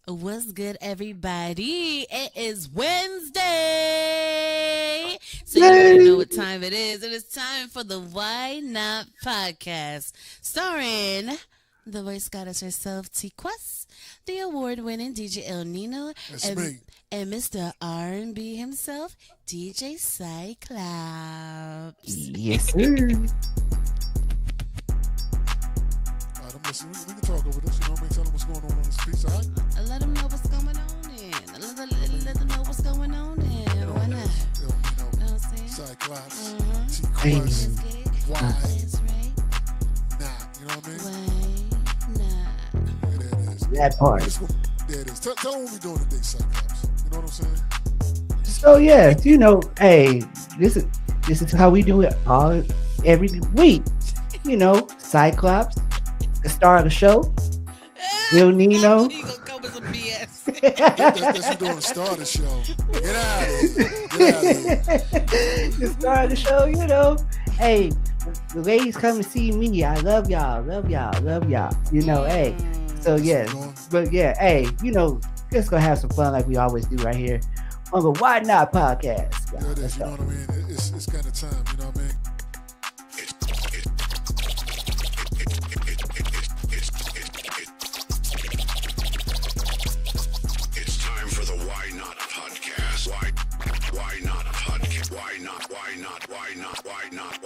What's good, everybody? It is Wednesday. So, you already know Yay! what time it is. It is time for the Why Not Podcast, starring the voice goddess herself, TQuest, the award winning DJ El Nino, That's and, me. and Mr. R&B himself, DJ Cyclops. Yes, sir. All right, I'm listening. We can talk over this. You know what I mean? Tell them what's going on this piece. All right? Let them know what's going on in. Let them know what's going on in. Why not? You Know know, what I'm saying? Cyclops, Hey. T-Quest, Let's get it. why That's right. not? You know what I mean? Why not? Yeah, there it is. That part. There it is. Tell them what we doing today, Cyclops. You know what I'm saying? So yeah, hey, this is how we do it all every week. Cyclops, the star of the show, El Nino. You gonna come with some BS? That's what we doing to start the show. Get out of here. Get out of here. The star of the show, Hey, the ladies come to see me. I love y'all, love y'all, love y'all. Hey. So yeah, but yeah, hey, just gonna have some fun like we always do right here on the Why Not Podcast. There it Let's is. You go. know what I mean? It's kind of time. You know what I mean? It's time for the Why Not Podcast. Why not a podcast? Why not? Why not? Why not? Why not?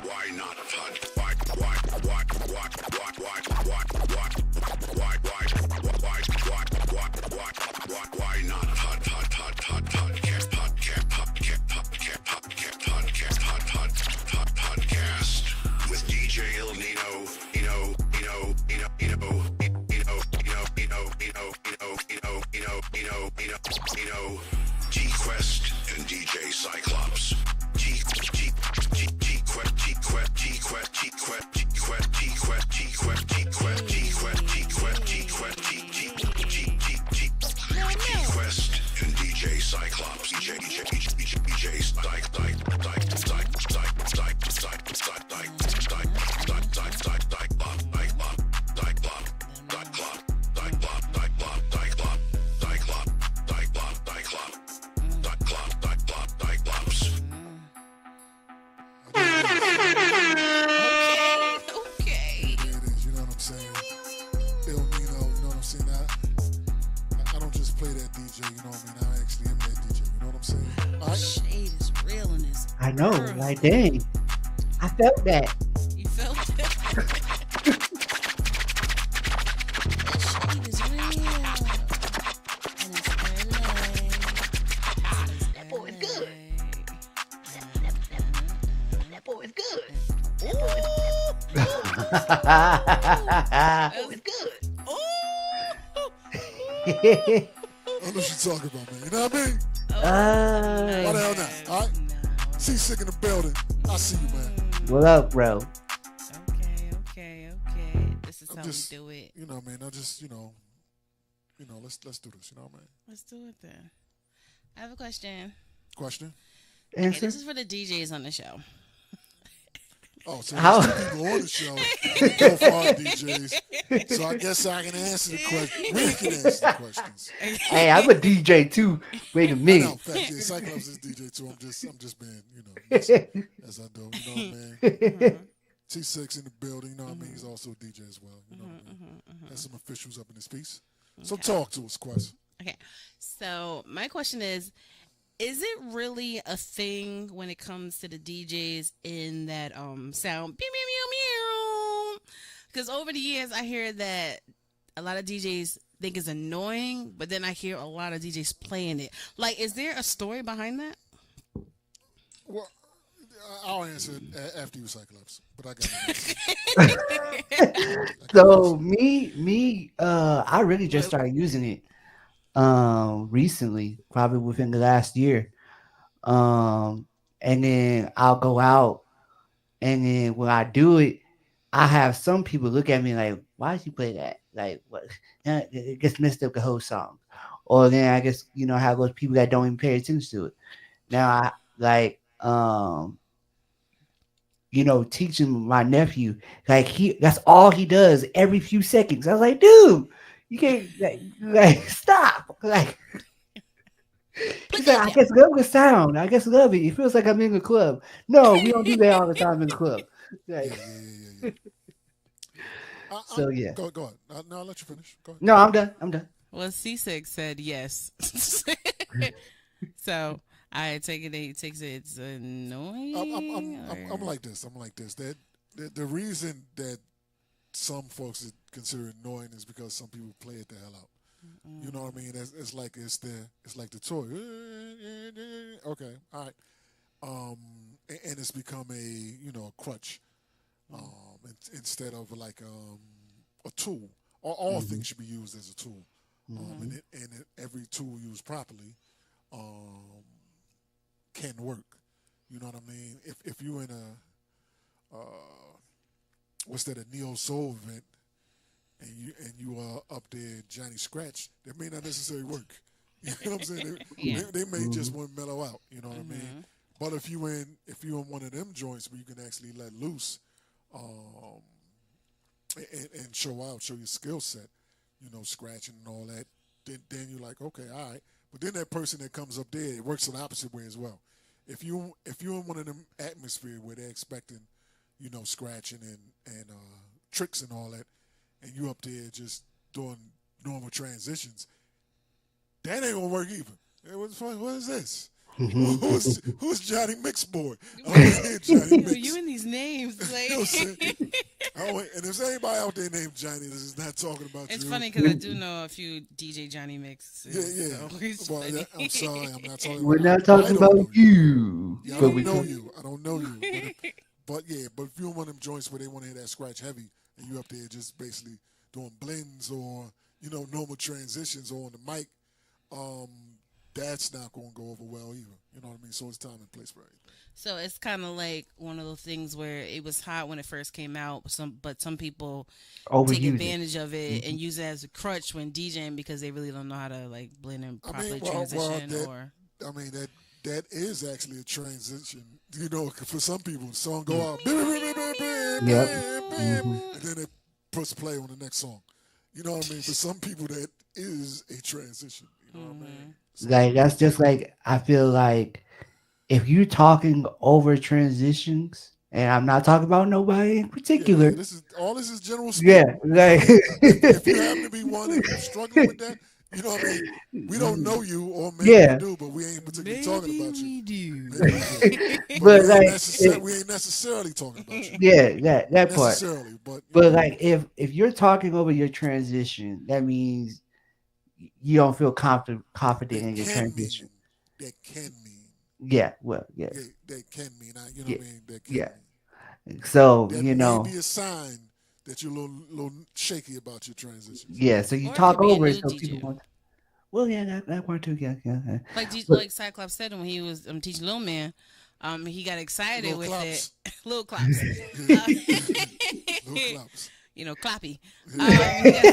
Why not a podcast? Why not a podcast with DJ El Nino, TQuest and DJ Cyclops. TQuest and DJ Cyclops. Okay. There it is. You know what I'm saying? El Nino, you know what I'm saying? I don't just play that DJ, you know what I mean? I actually am that DJ, you know what I'm saying? All right? Shade is real in this. I know, world. like dang, I felt that. You felt it? Shade is real. And it's LA. That boy is good. That boy is good. That boy is good. I know what you're talking about, man. You know what I mean? Why the hell not? All right? C-Sick in the building. I see you, man. What up, bro? Okay. This is I'm how just, we do it. you know, man. I just, let's do this. You know what I mean? Let's do it then. I have a question. Question? Okay, Answer. this is for the DJs on the show. Oh, so How- there's two people on the show. Both are DJs. So I guess I can answer the question. We can answer the questions. Hey, I'm a DJ too. Wait a I know, minute. fact, yeah, Cyclops is DJ too. I'm just being, as I do. You know what I mean? T6 in the building. You know what I mean? He's also a DJ as well. You know what I mean? Has some officials up in this piece. So talk to us, Quest. Okay, so my question is it really a thing when it comes to the DJs in that sound? Pew, meow, meow, meow. Because over the years, I hear that a lot of DJs think it's annoying, but then I hear a lot of DJs playing it. Like, is there a story behind that? Well, I'll answer it after you, Cyclops. But I got it. So I really just started using it recently, probably within the last year. And then I'll go out, and then when I do it, I have some people look at me like, why'd you play that? Like, what? It gets messed up the whole song. Or then I guess, have those people that don't even pay attention to it. Now I like teaching my nephew, like that's all he does every few seconds. I was like, dude, You can't stop. Like Put he's like, that I down. guess love the sound. I guess love it. It feels like I'm in the club. No, we don't do that all the time in the club. Yeah, Like, yeah, yeah, yeah, yeah. so yeah. Go ahead. No, I'll let you finish. Go ahead. No, I'm done. I'm done. Well, C6 said yes. So I take it that he takes it. It's annoying. I'm Or... like this. I'm like this. That the reason that some folks consider it annoying is because some people play it the hell out. You know what I mean? It's like the toy. Okay, all right. And it's become a crutch instead of like a tool. All things should be used as a tool, every tool used properly um, can work. You know what I mean? If you in what's that, a neo soul event, and you are up there Johnny Scratch, that may not necessarily work. You know what I'm saying? Yeah. They may just want to mellow out. You know what I mean? But if you in one of them joints where you can actually let loose, um, and show your skill set, scratching and all that, then you're like, okay, all right. But then that person that comes up there, it works the opposite way as well. If you're in one of them atmosphere where they're expecting, scratching and tricks and all that, and you up there just doing normal transitions, that ain't gonna work either. Hey, what is this? who's Johnny Mixboard? Johnny Yo, you Mix. and these names, You know what I'm saying? like. And if there's anybody out there named Johnny that is not talking about It's you, funny because I do know a few DJ Johnny mixes. yeah, yeah. So it's Well, funny. I'm sorry, I'm not talking We're about. not talking I don't about know you. you, Yeah, I but don't we know can. you. I don't know you. But if you're in one of them joints where they want to hear that scratch heavy, and you up there just basically doing blends or normal transitions or on the mic, um, that's not going to go over well either. You know what I mean? So it's time and place for everything. So it's kind of like one of those things where it was hot when it first came out, but some people take Overuse it. advantage of it and use it as a crutch when DJing because they really don't know how to like blend and I properly mean, well, transition or. I mean that is actually a transition. For some people, the song go out, bam, bam, bam, bam, Yep. bam, bam, hmm and then it puts play on the next song. You know what I mean? For some people, that is a transition. You know what I mean? So Like that's just like I feel like if you talking over transitions, and I'm not talking about nobody in yeah, particular. this is general Yeah, speak. You know what like I mean? If you happen to be one and you struggling with that, you know what I mean? We don't know you, or maybe we yeah, do, but we ain't particularly talking Maybe about you. we do. Maybe we do. But but like we ain't necessarily talking about you. yeah, that part. Necessarily, but But like if you're talking over your transition, that means you don't feel confident that in your can mean transition. that can mean Yeah, well, yeah, that can mean you know yeah, what I mean, that can yeah. mean So that may be a sign that you're a little shaky about your transitions. yeah. So you Or it could talk be a over it new so people DJ. want. Well, yeah, that part too. Yeah, yeah. Yeah. But Like Cyclops said when he was teaching Lil Man, he got excited Little with it. clops. Little claps. Yeah. Uh, Little clops. clappy. Yeah. He got,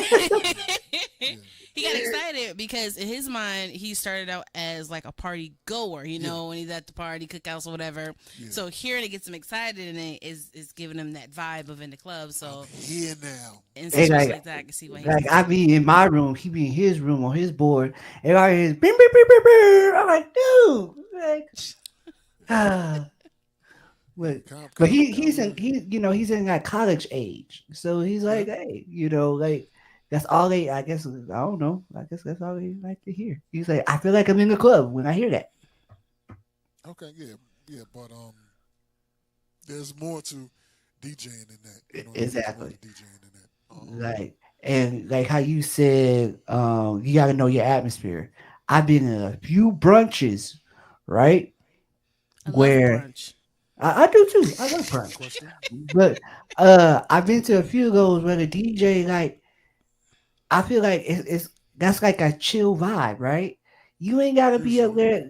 Yeah. he got excited because in his mind he started out as like a party goer, when he's at the party, cookouts or whatever. Yeah. So hearing it gets him excited and it is giving him that vibe of in the club. So Here now. in hey, situations like that, I can see why he's like I excited. be in my room, he be in his room on his board, and I hear bing, bing, bing, bing, bing. I'm like, dude, like, ah. Yeah, But calm down. he's in that college age, so he's Yeah. like, hey, like that's all they. I guess I don't know. I guess that's all they like to hear. He's like, I feel like I'm in the club when I hear that. Okay. Yeah. Yeah. But there's more to DJing than that. You know what I mean? There's more Exactly. to DJing than that. Like and like how you said, you got to know your atmosphere. I've been in a few brunches, right, I love where brunch. I do too. I love Next brunch, question. but I've been to a few of those where the DJ like I feel like it's that's like a chill vibe, right? You ain't gotta be up Usually. there,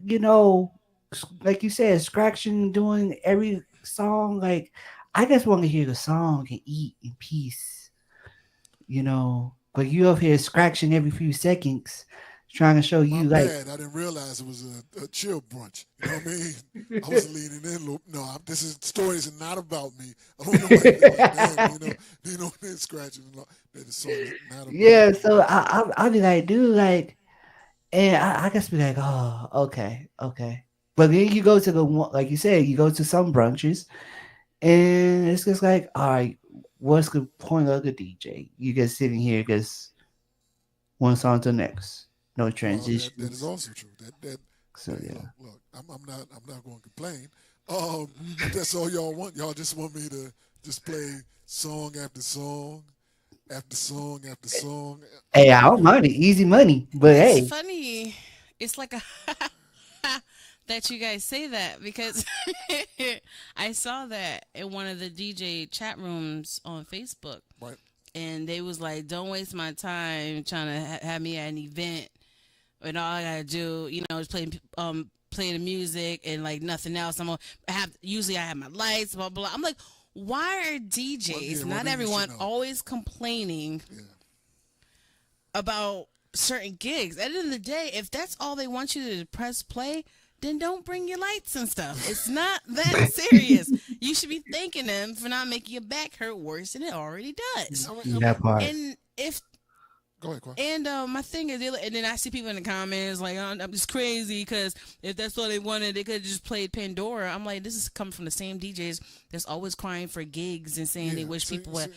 like you said, scratching, doing every song. Like, I just want to hear the song and eat in peace, But you up here scratching every few seconds, trying to show My you like bad. I didn't realize it was a chill brunch. You know what I mean? I was leaning in a little. No, this is stories are not about me. I don't know why you feel like, damn, they're scratching. That the song is not about yeah. me. So I'll be like, dude, like, and I guess be like, oh, okay, okay. But then you go to the one, like you said, you go to some brunches, and it's just like, all right, what's the point of the DJ? You just sitting here, just one song to the next, no Well, that is transitions. also true. That So hey, yeah. look. I'm not going to complain. If that's all y'all want, y'all just want me to just play song after song after song after song. Hey, I don't mind it, easy money, but It's hey, funny. It's like a that you guys say that because I saw that in one of the DJ chat rooms on Facebook, Right? and they was like, "Don't waste my time trying to have me at an event, and all I gotta do, is playing the music and like nothing else. Usually I have my lights, blah blah. I'm like, why are Well, yeah. DJs, Well, not then you should everyone, know. always complaining Yeah. about certain gigs? At the end of the day, if that's all they want you to press play, then don't bring your lights and stuff. It's not that serious. You should be thanking them for not making your back hurt worse than it already does. that part. And if Go ahead, Quest. and my thing is, and then I see people in the comments like, oh, I'm just crazy because if that's all they wanted, they could have just played Pandora. I'm like, this is coming from the same DJs that's always crying for gigs and saying they Yeah, wish people would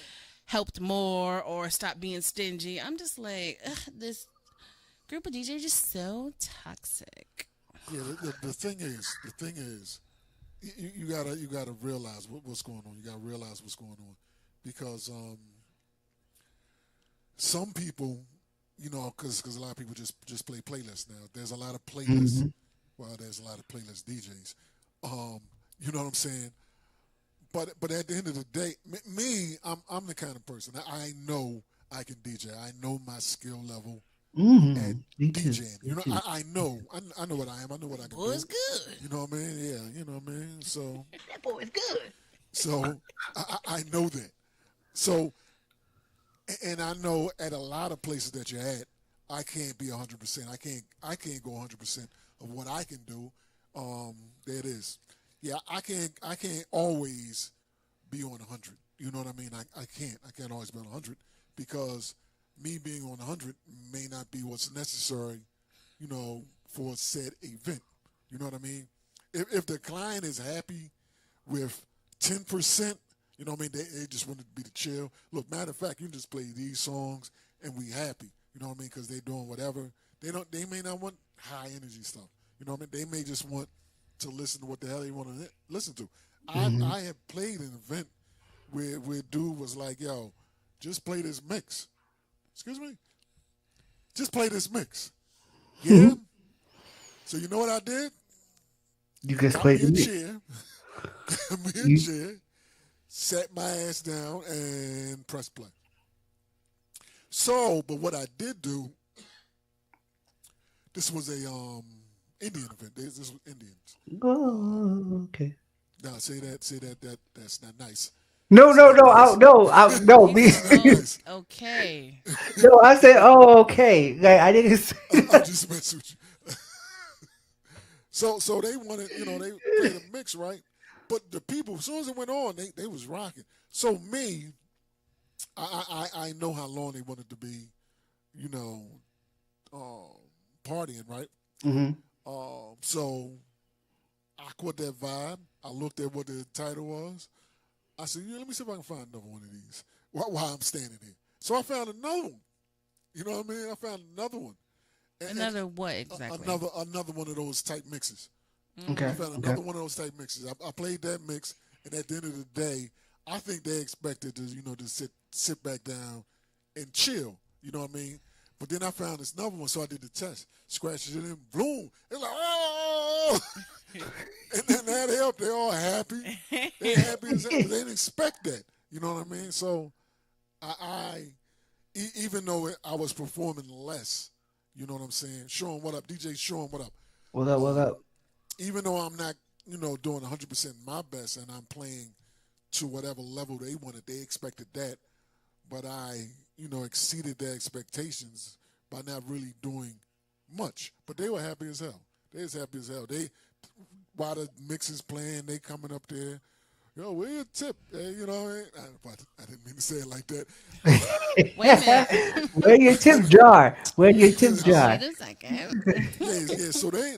helped more or stop being stingy. I'm just like, ugh, this group of DJs just so toxic. Yeah. The thing is, you gotta realize what's going on. You gotta realize what's going on because some people, because a lot of people just play playlists now. There's a lot of playlists. Hmm. Well, there's a lot of playlist DJs. You know what I'm saying? But at the end of the day, me, I'm the kind of person I know I can DJ. I know my skill level at Me too. DJing. Me too. I know. I know what I am. I know what I can Boy, do. it's good. You know what I mean? Yeah. You know what I mean? So That boy is good. so I know that. So and I know at a lot of places that you're at, I can't be 100%. I can't go 100% of what I can do. There it is. Yeah, I can't always be on 100. You know what I mean? I can't. I can't always be on 100 because me being on 100 may not be what's necessary, for said event. You know what I mean? If the client is happy with 10%, you know what I mean? They just want it to be the chill. Look, matter of fact, you can just play these songs and we happy. You know what I mean? Because they're doing whatever. They may not want high energy stuff. You know what I mean? They may just want to listen to what the hell they want to listen to. I have played an event where dude was like, yo, just play this mix. Excuse me? Just play this mix. Yeah? So you know what I did? You just Got played me a the chair. Got me a You- chair. Sat my ass down and pressed play. So, but what I did do, this was a Indian event. This was Indians. Oh, okay. Now that's not nice. No, It's no, not no, nice. no, He me. said, It's not nice. oh, okay. No, I said, oh, okay. Like I didn't say I'm just messing with you. So they wanted, they played a mix, right? But the people, as soon as it went on, they was rocking. So me, I know how long they wanted to be, you know, partying, right? hmm So I caught that vibe. I looked at what the title was. I said, yeah, let me see if I can find another one of these while I'm standing here. So I found another one. You know what I mean? I found another one. Another what exactly? Another one of those type mixes. Okay. I found Okay. another one of those type mixes. I played that mix, and at the end of the day, I think they expected to, to sit back down and chill. You know what I mean? But then I found this another one, so I did the test. Scratches it in, boom. They're like, oh! And then that helped. They're all happy. They're happy as hell. They didn't expect that. You know what I mean? So even though I was performing less, you know what I'm saying? Showing what up. DJ showing what up. What up? What up? Even though I'm not, doing 100% my best and I'm playing to whatever level they wanted, they expected that. But I, exceeded their expectations by not really doing much, but they were happy as hell. They was happy as hell. They while the mix is playing, they coming up there. Yo, where your tip? You know, I didn't mean to say it like that. Wait a minute. Where your tip jar? Where your tip jar? Wait a second. Yeah. So they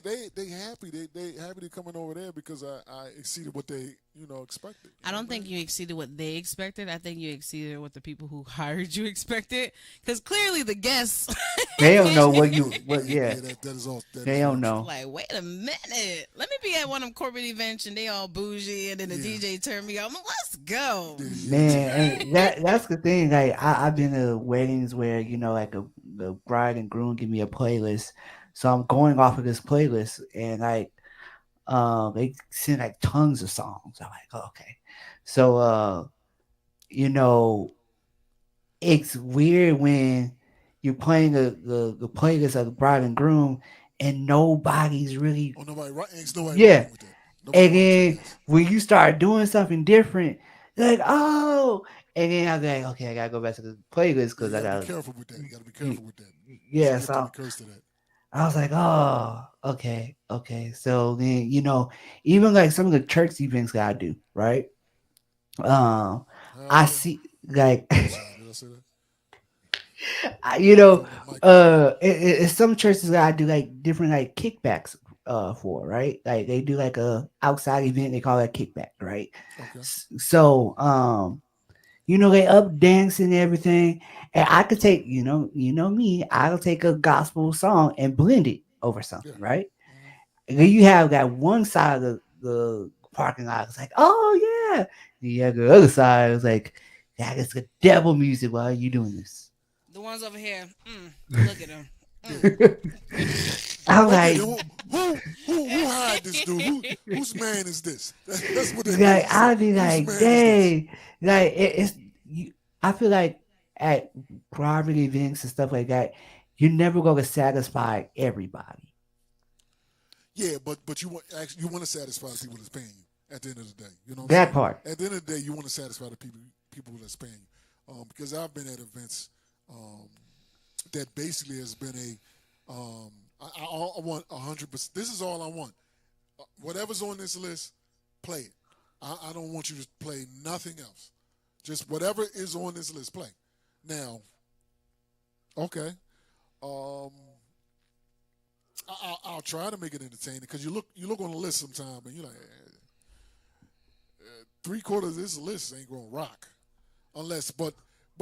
happy. They happy to coming over there because I exceeded what they expected. I don't think you exceeded what they expected. I think you exceeded what the people who hired you expected. Because clearly the guests, They don't know what Yeah, yeah. that is all. That They is all don't true. know. like, wait a minute. Let me be at one of them corporate events and they all bougie and then the DJ turned me on. Let's go. Man, and that's the thing. Like I've been to weddings where like the bride and groom give me a playlist, so I'm going off of this playlist, and like they sing like tons of songs. I'm like, oh, okay, so you know it's weird when you're playing the playlist of the bride and groom, and nobody's really Oh, nobody right? Ain't nobody yeah. wrong with that. Nobody And wrong with then that. when you start doing something different, they're like, oh, and then I'm like, okay, I gotta go back to the playlist Yeah, because you I got to be gotta, careful with that. You got to be careful with that. It's a yeah. gift and a So curse to that. I was like, oh, okay. So then even like some of the church events that I do, right? Um, I Hallelujah. see like, I'm sorry. Did I say that? you know, Throw my mic off. it's some churches that I do like different like kickbacks for, right? Like they do like a outside event, they call that kickback, right? Okay. So they up dancing and everything. And I could take, me, I'll take a gospel song and blend it over Yeah. something, right? Hmm. And then you have that one side of the parking lot. It's like, oh yeah. Then you have the other side. It's like, that is the devil music. Why are you doing this? The ones over here, look at them. Yeah. I'm Okay. like, Then who hired this dude? Whose man is this? That's what they need like to say. I'll be Whose like, man is this? dang. Like it's you, I feel like at private events and stuff like that, you're never gonna satisfy everybody. Yeah, but you want to satisfy the people that's paying you at the end of the day. You know what I'm That saying? part. At the end of the day, you want to satisfy the people that's paying you. Because I've been at events um, that basically has been I want 100%. This is all I want. Whatever's on this list, play it. I don't want you to play nothing else. Just whatever is on this list, play. Now, okay. Um, I'll try to make it entertaining because you look on the list sometime and you're like, three-quarters of this list ain't gonna rock unless. But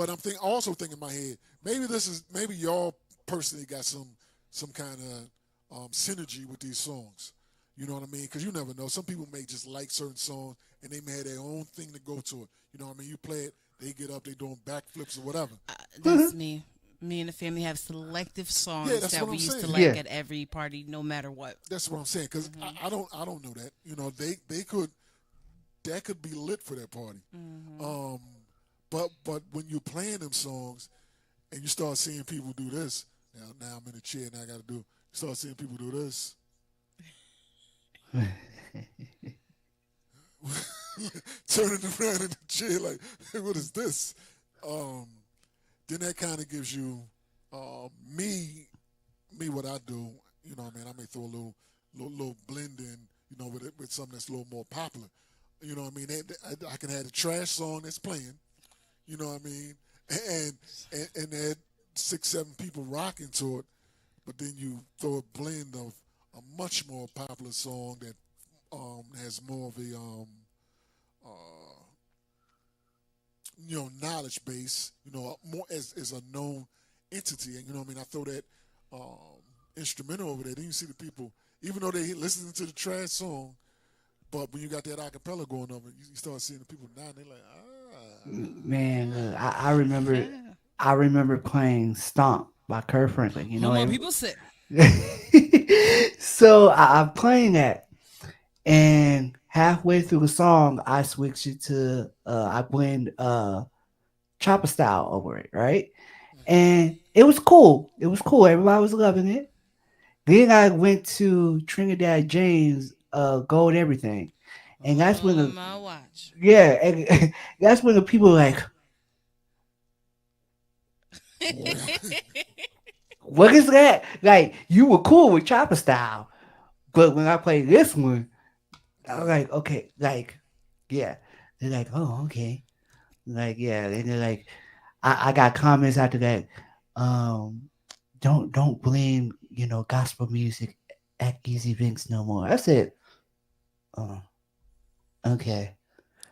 I'm also thinking in my head maybe y'all personally got some kind of synergy with these songs. You know what I mean? Because you never know. Some people may just like certain songs and they may have their own thing to go to it. You know what I mean? You play it, they get up, they doing backflips or whatever. That's me. Me and the family have selective songs That's that what we I'm used to saying. like Yeah. at every party, no matter what. That's what I'm saying. Because I don't know that. You know, they could that could be lit for that party. Um, but when you're playing them songs and you start seeing people do this, now I'm in the chair and I got to do. You start seeing people do this, turning around in the chair like, hey, what is this? Um, then that kind of gives you me what I do. You know what I mean? I may throw a little blend in, with something that's a little more popular. You know what I mean? I can have a trash song that's playing. You know what I mean? And add 6, 7 people rocking to it, but then you throw a blend of a much more popular song that has more of a uh, knowledge base. More as a known entity, and you know what I mean. I throw that instrumental over there. Then you see the people, even though they listening to the trash song, but when you got that acapella going over, you start seeing the people now. They're like, Man, I remember playing Stomp by Kurt Franklin. What more people say? So I'm playing that, and halfway through the song, I switch it to I blend chopper style over it, right? And it was cool. It was cool. Everybody was loving it. Then I went to Trinidad James Gold Everything, and that's when On the my watch. yeah, and that's when the people were like, what is that? Like, you were cool with Chopper Style, but when I played this one, I was like, okay, like, yeah. They're like, oh, okay. Like, yeah. And they're like, I got comments after that. Um, don't blame, gospel music at these events no more. I said, oh, okay.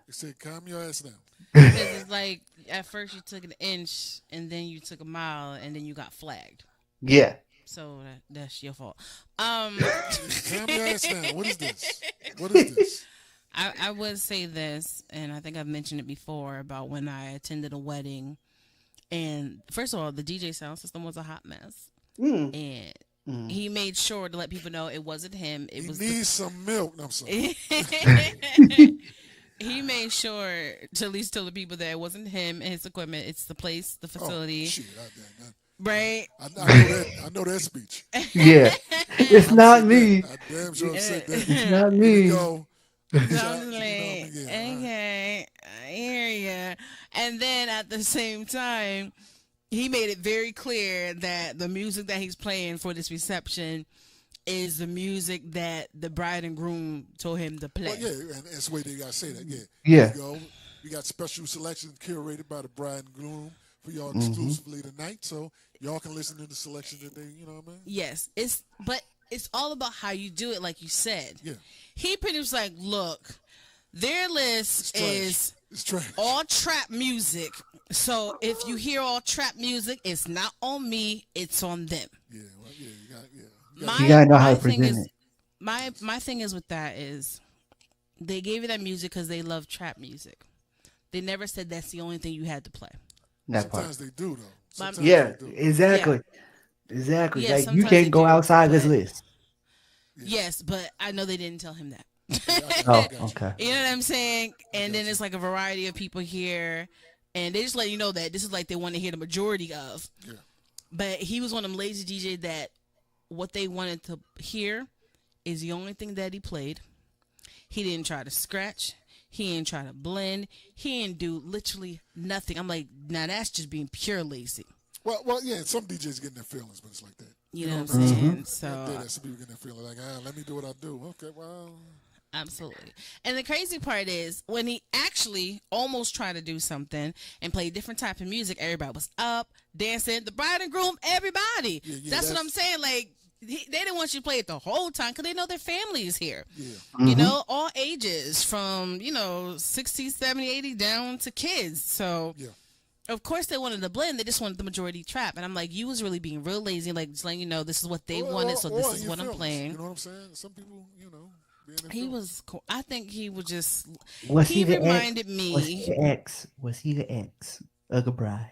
He said, calm your ass down. Because it's like at first you took an inch and then you took a mile and then you got flagged. Yeah. So that's your fault. Calm your ass down. What is this? What is this? I would say this, and I think I've mentioned it before about when I attended a wedding. And first of all, the DJ sound system was a hot mess. And he made sure to let people know it wasn't him. It was needs some milk. No, I'm sorry. He made sure to at least tell the people that it wasn't him and his equipment. It's the place, the facility. Oh, shit, right? I know that speech. Yeah. It's not me. I damn sure said that. It's not me. Go. Okay, I hear you. And then at the same time, he made it very clear that the music that he's playing for this reception is the music that the bride and groom told him to play. Well, yeah, and that's the way they got to say that. Yeah. Yeah. We got special selections curated by the bride and groom for y'all exclusively tonight, so y'all can listen to the selection that they, you know what I mean? Yes, but it's all about how you do it, like you said. Yeah. He pretty much like, look, their list is all trap music. So if you hear all trap music, it's not on me, it's on them. Yeah, well, yeah, you gotta know how to present it. My thing is with that is they gave you that music because they love trap music. They never said that's the only thing you had to play. Sometimes they do, though. Sometimes yeah, they do. exactly. Yeah. Exactly. Yeah, like, you can't go outside this list. Yeah. Yes, but I know they didn't tell him that. Okay. You know what I'm saying? And then it's like a variety of people here, and they just let you know that this is like they want to hear the majority of. Yeah. But he was one of them lazy DJ that what they wanted to hear is the only thing that he played. He didn't try to scratch. He didn't try to blend. He didn't do literally nothing. I'm like, now that's just being pure lazy. Well, yeah, some DJs getting their feelings, but it's like that. You know what I'm saying? So some people getting their feelings like, let me do what I do. Okay, well. Absolutely. And the crazy part is when he actually almost tried to do something and play different type of music, everybody was up, dancing, the bride and groom, everybody. That's what I'm saying. Like, they didn't want you to play it the whole time because they know their family is here. Yeah. You know, all ages from, 60, 70, 80 down to kids. So, of course they wanted to blend. They just wanted the majority trap. And I'm like, you was really being real lazy, like just letting you know this is what they wanted, so this is what I'm playing. You know what I'm saying? Some people, he was cool. I think he was just. He reminded me. Was he the ex of the bride?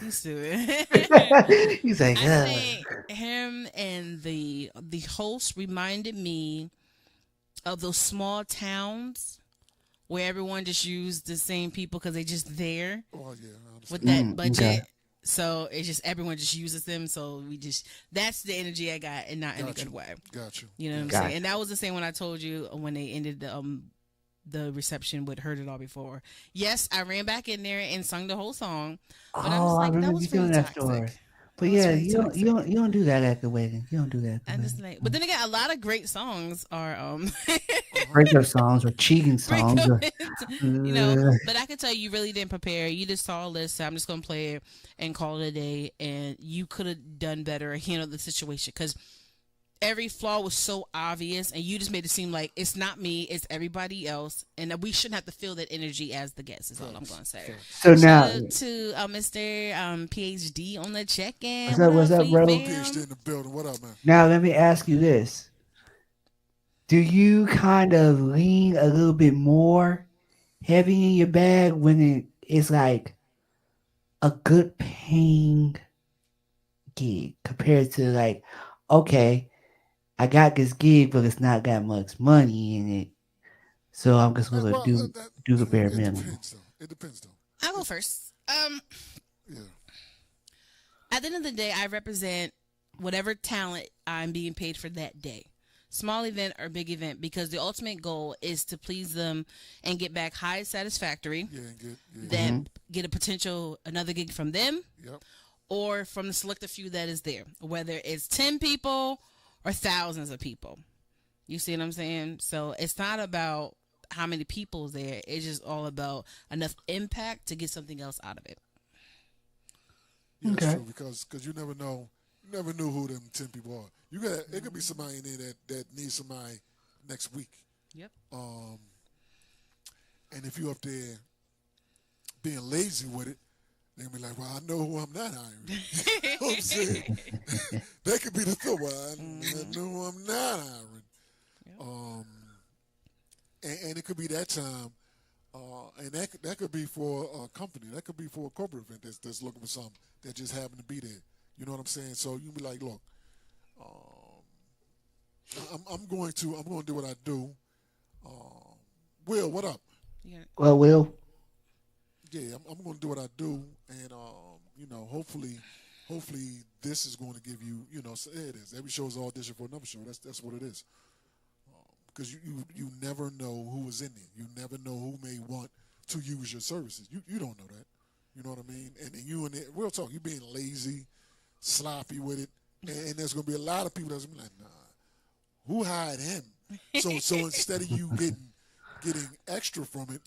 He's it. He's like, I think him and the host reminded me of those small towns where everyone just used the same people because they just there with that budget. Okay. So it's just everyone just uses them. So that's the energy I got, and not in a good way. Got you. You know what I'm saying? And that was the same when I told you when they ended the reception with Heard It All Before. Yes, I ran back in there and sung the whole song. But I was like, that was really toxic. Story. But yeah, you don't do that at the wedding. You don't do that. But then again, a lot of great songs are breakup songs or cheating songs. But I can tell you really didn't prepare. You just saw a list. So I'm just gonna play it and call it a day. And you could have done better or handled the situation because every flaw was so obvious, and you just made it seem like it's not me, it's everybody else, and we shouldn't have to feel that energy as the guest. Is all I'm gonna say. So now to Mr. PhD on the check-in. What's up, bro? PhD in the building. What up, man? Now let me ask you this: do you kind of lean a little bit more heavy in your bag when it's like a good paying gig compared to like, okay, I got this gig, but it's not that much money in it, so I'm just gonna do the bare minimum. It depends, though. I'll go first. Yeah. At the end of the day, I represent whatever talent I'm being paid for that day, small event or big event, because the ultimate goal is to please them and get back high satisfactory. Yeah, then get a potential another gig from them. Yep. or from the selected few that is there, whether it's 10 people or thousands of people. You see what I'm saying? So it's not about how many people's there. It's just all about enough impact to get something else out of it. Yeah, Okay. that's true because you never know. You never knew who them 10 people are. You got it could be somebody in there that needs somebody next week. Yep. And if you up there being lazy with it, they'll be like, well, I know who I'm not hiring. You know what I'm saying? That could be the thought. Well, I know who I'm not hiring. Yep. And it could be that time. And that could be for a company. That could be for a corporate event that's looking for something that just happened to be there. You know what I'm saying? So you be like, look, I'm going to do what I do. Will, what up? Yeah. Well, Will. Yeah, I'm going to do what I do, and hopefully this is going to give you, so it is. Every show is audition for another show. That's what it is. Because you never know who is in there. You never know who may want to use your services. You don't know that. You know what I mean? And then you and it, real talk, you being lazy, sloppy with it, and there's going to be a lot of people that's going to be like, nah, who hired him? So instead of you getting extra from it,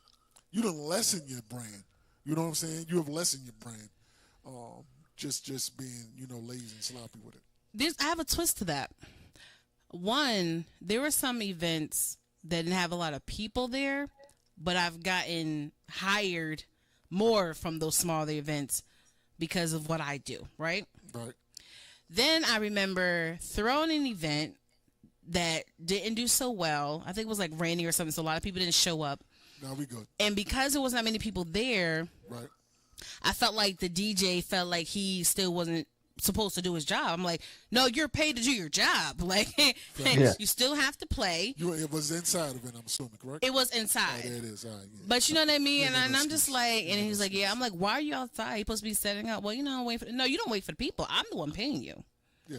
you don't lessen your brand. You know what I'm saying? You have lessened your brand. Just being, lazy and sloppy with it. I have a twist to that. One, there were some events that didn't have a lot of people there, but I've gotten hired more from those smaller events because of what I do, right? Right. Then I remember throwing an event that didn't do so well. I think it was like rainy or something, so a lot of people didn't show up. Now we good. And because there wasn't that many people there, Right. I felt like the DJ felt like he still wasn't supposed to do his job. I'm like, no, you're paid to do your job. Like, Yeah. you still have to play. It was inside of it, I'm assuming, correct? It was Oh, inside. there it is. All right, yeah. But you know what I mean? Yeah, And no I'm just excuse. like, and Yeah, no he's like, yeah. excuse. I'm like, why are you outside? You're supposed to be setting up. Well, wait for no, you don't wait for the people. I'm the one paying you. Yeah.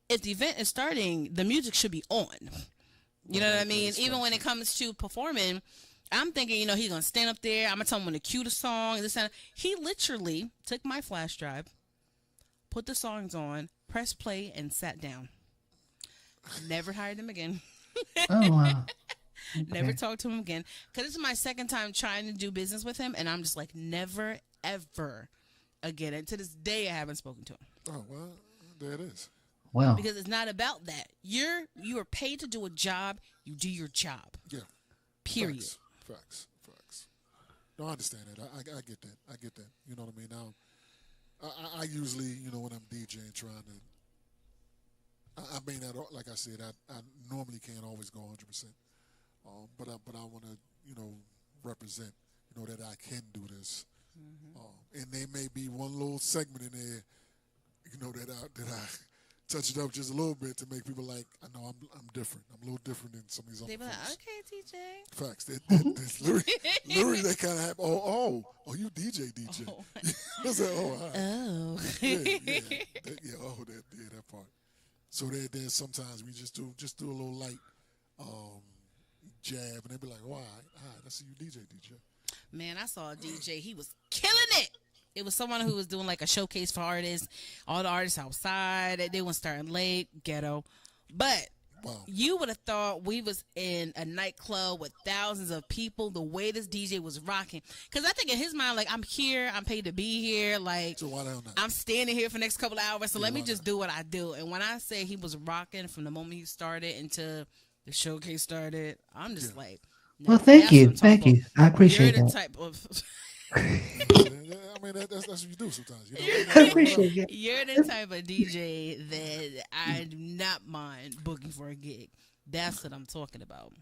If the event is starting, the music should be on. You know what I mean? that's Even right. when it comes to performing, I'm thinking, he's going to stand up there. I'm going to tell him when to cue the song. He literally took my flash drive, put the songs on, pressed play, and sat down. Never hired him again. Oh, wow. Never talked to him again. Because this is my second time trying to do business with him, and I'm just like, never, ever again. And to this day, I haven't spoken to him. Oh, well, there it is. Wow. Because it's not about that. You are paid to do a job. You do your job. Yeah. Period. Facts. No, I understand that. I get that. I get that. You know what I mean? Now, I usually, when I'm DJing, trying to, I may not, like I said, I normally can't always go 100%. But I want to, represent, that I can do this. And there may be one little segment in there, that I touch it up just a little bit to make people like, I know I'm different. I'm a little different than some of these other They be like, folks. okay, TJ. Facts. That's literally that kind of happen. Oh, you DJ. Oh. I was like, oh, all right. Oh. That part. So then sometimes we just do a little light jab, and they be like, oh, all right, I see you DJ. Man, I saw a DJ. He was killing it. It was someone who was doing like a showcase for artists. All the artists outside. They weren't starting late. Ghetto. But Wow. you would have thought we was in a nightclub with thousands of people. The way this DJ was rocking. Because I think in his mind, like, I'm here. I'm paid to be here. Like, So why the hell not? I'm standing here for the next couple of hours. So let me why just not? do what I do. And when I say he was rocking from the moment he started until the showcase started, I'm just Yeah. like, no, Well, thank that's you. what I'm talking Thank you. about. I appreciate You're the that. type of I mean, that's what you do sometimes. I appreciate that. you're the type of DJ that I do not mind booking for a gig. That's what I'm talking about.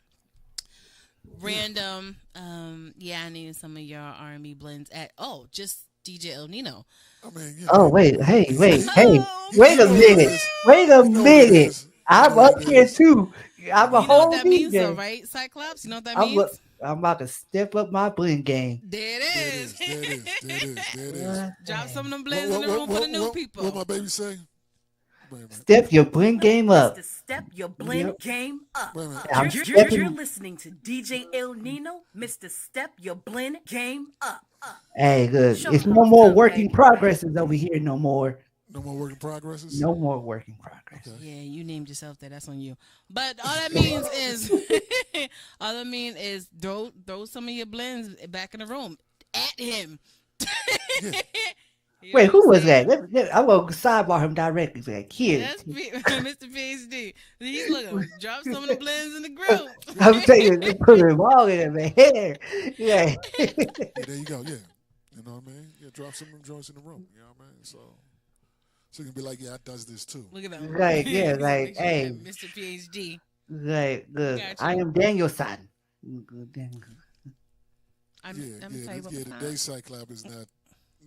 Random, I need some of your R&B blends at just DJ El Nino. I mean, Oh, wait. Hey. Oh, Wait a You know what it minute. is. Wait a You know what it minute. is. I'm You know up what it here is. too. I'm a You know whole what that means, DJ. though, right, Cyclops? You know what that means? I'm about to step up my blend game. There it There it is. is. There it is. What? Drop some of them blends in the room for the new people. What my baby say? Wait a minute. Step your blend game up. Mr. Step your blend Yep. game up. Wait a minute. I'm You're stepping. listening to DJ El Nino, Mr. Step your blend game up. Hey, good. Show It's them no what's more up, working baby. progresses over here. No more. No more work in progresses? No more working progress. Okay. Yeah, you named yourself that. That's on you. But all that means is, all that means is throw some of your blends back in the room at him. Yeah. You know Wait, what who I'm was saying? that? I'm gonna sidebar him directly. Like, here, That's Mr. PhD. He's looking. Drop some of the blends in the group. I'm telling you, put it all in my hair. Yeah. Yeah, there you go. Yeah. You know what I mean? Yeah, drop some of them joints in the room. You know what I mean? So you can be like, yeah, I does this too. Look at that. Like, yeah, Make like, sure hey. that Mr. PhD. Like, good. Got I you. am Daniel's son. I'm Yeah, tell you what the time. day Cyclop is not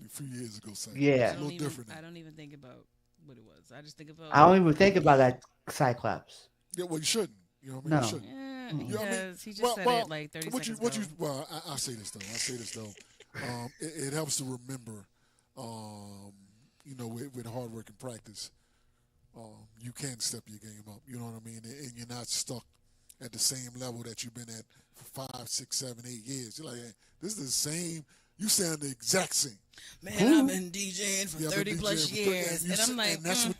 a few years ago Cyclop. Yeah. It's I a little don't even. different now. I don't even think about what it was. I just think about. I don't even think about that Cyclops. Yeah, well, you shouldn't. You know what I mean? No. You shouldn't. Yeah, Mm. You know what I mean? because he just said it like 30 seconds ago. Well, I say this though. It helps to remember, you know, with hard work and practice, you can step your game up. You know what I mean? And you're not stuck at the same level that you've been at for 5, 6, 7, 8 years. You're like, hey, this is the same. You sound the exact same. Man, I've been DJing for Yeah, I've 30 been plus DJing for 30 years, you and I'm said- like, and that's what,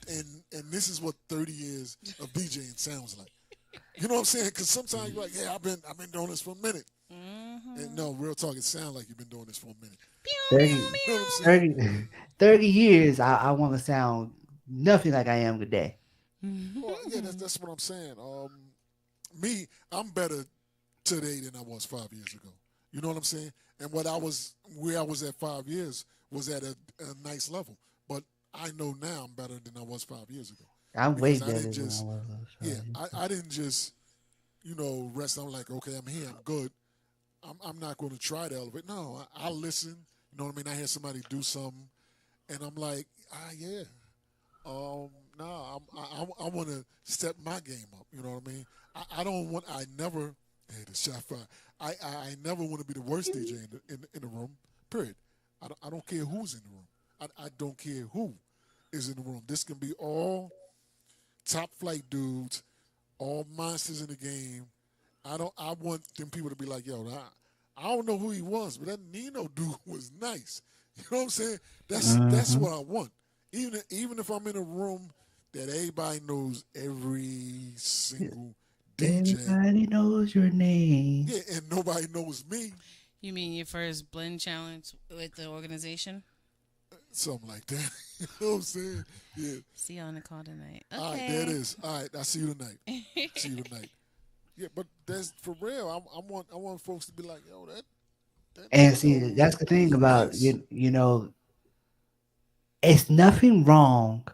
and this is what 30 years of DJing sounds like. You know what I'm saying? Because sometimes you're like, yeah, I've been doing this for a minute. And no, real talk, it sounds like you've been doing this for a minute. 30, You know what I'm saying? 30 years, I want to sound nothing like I am today. Well, yeah, that's what I'm saying. Me, I'm better today than I was 5 years ago. You know what I'm saying? And where I was at 5 years was at a nice level. But I know now I'm better than I was 5 years ago. I'm way Because I better didn't than just- I was. Yeah, I didn't just, you know, rest. I'm like, okay, I'm here, I'm good. I'm not going to try to elevate. No, I listen. You know what I mean? I hear somebody do something, and I'm like, yeah. I want to step my game up. You know what I mean? I don't want. I never. Hey, the shot fire. I never want to be the worst DJ in the room. Period. I don't care who's in the room. I don't care who is in the room. This can be all top flight dudes, all monsters in the game. I want them people to be like, yo, I don't know who he was, but that Nino dude was nice. You know what I'm saying? That's what I want. Even if I'm in a room that everybody knows every single DJ. Everybody knows your name. Yeah, and nobody knows me. You mean your first blend challenge with the organization? Something like that. You know what I'm saying? Yeah. See you on the call tonight. Okay. All right, there it is. All right, I'll see you tonight. See you tonight. Yeah, but that's for real. I want folks to be like, yo, that And see, that's the thing about nice. you know, it's nothing wrong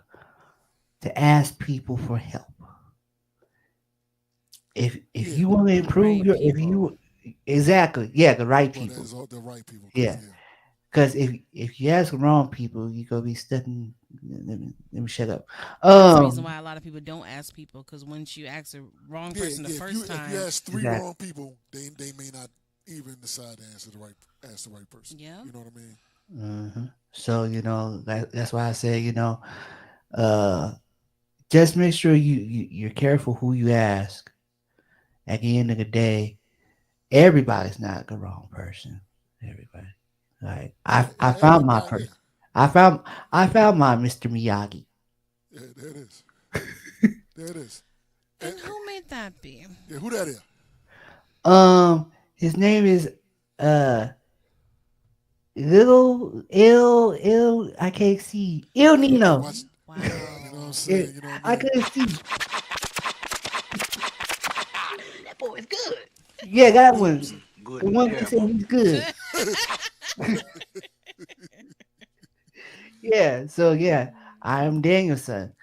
to ask people for help. If Yeah. you want to improve Right your, if people. you exactly, yeah, the right Well, people. that's all the right people. Yeah. Because if you ask the wrong people, you gonna be stuck in. Let me shut up. That's the reason why a lot of people don't ask people, because once you ask the wrong person the first time, If you ask three Exactly. wrong people, they may not even decide to ask the right person. Yeah. You know what I mean? So you know that's why I say just make sure you're careful who you ask. At the end of the day, everybody's not the wrong person. Everybody, like I found my everybody, person. I found my Mr. Miyagi. Yeah, there it is. There it is. and who made that be? Yeah, who that is? His name is Little Ill. I can't see Il Nino. Watch, Wow. you know what I'm saying? You know what I I mean? couldn't see. That boy is good. Yeah, that one. The one that said he's good. Yeah. So yeah, I am Danielson,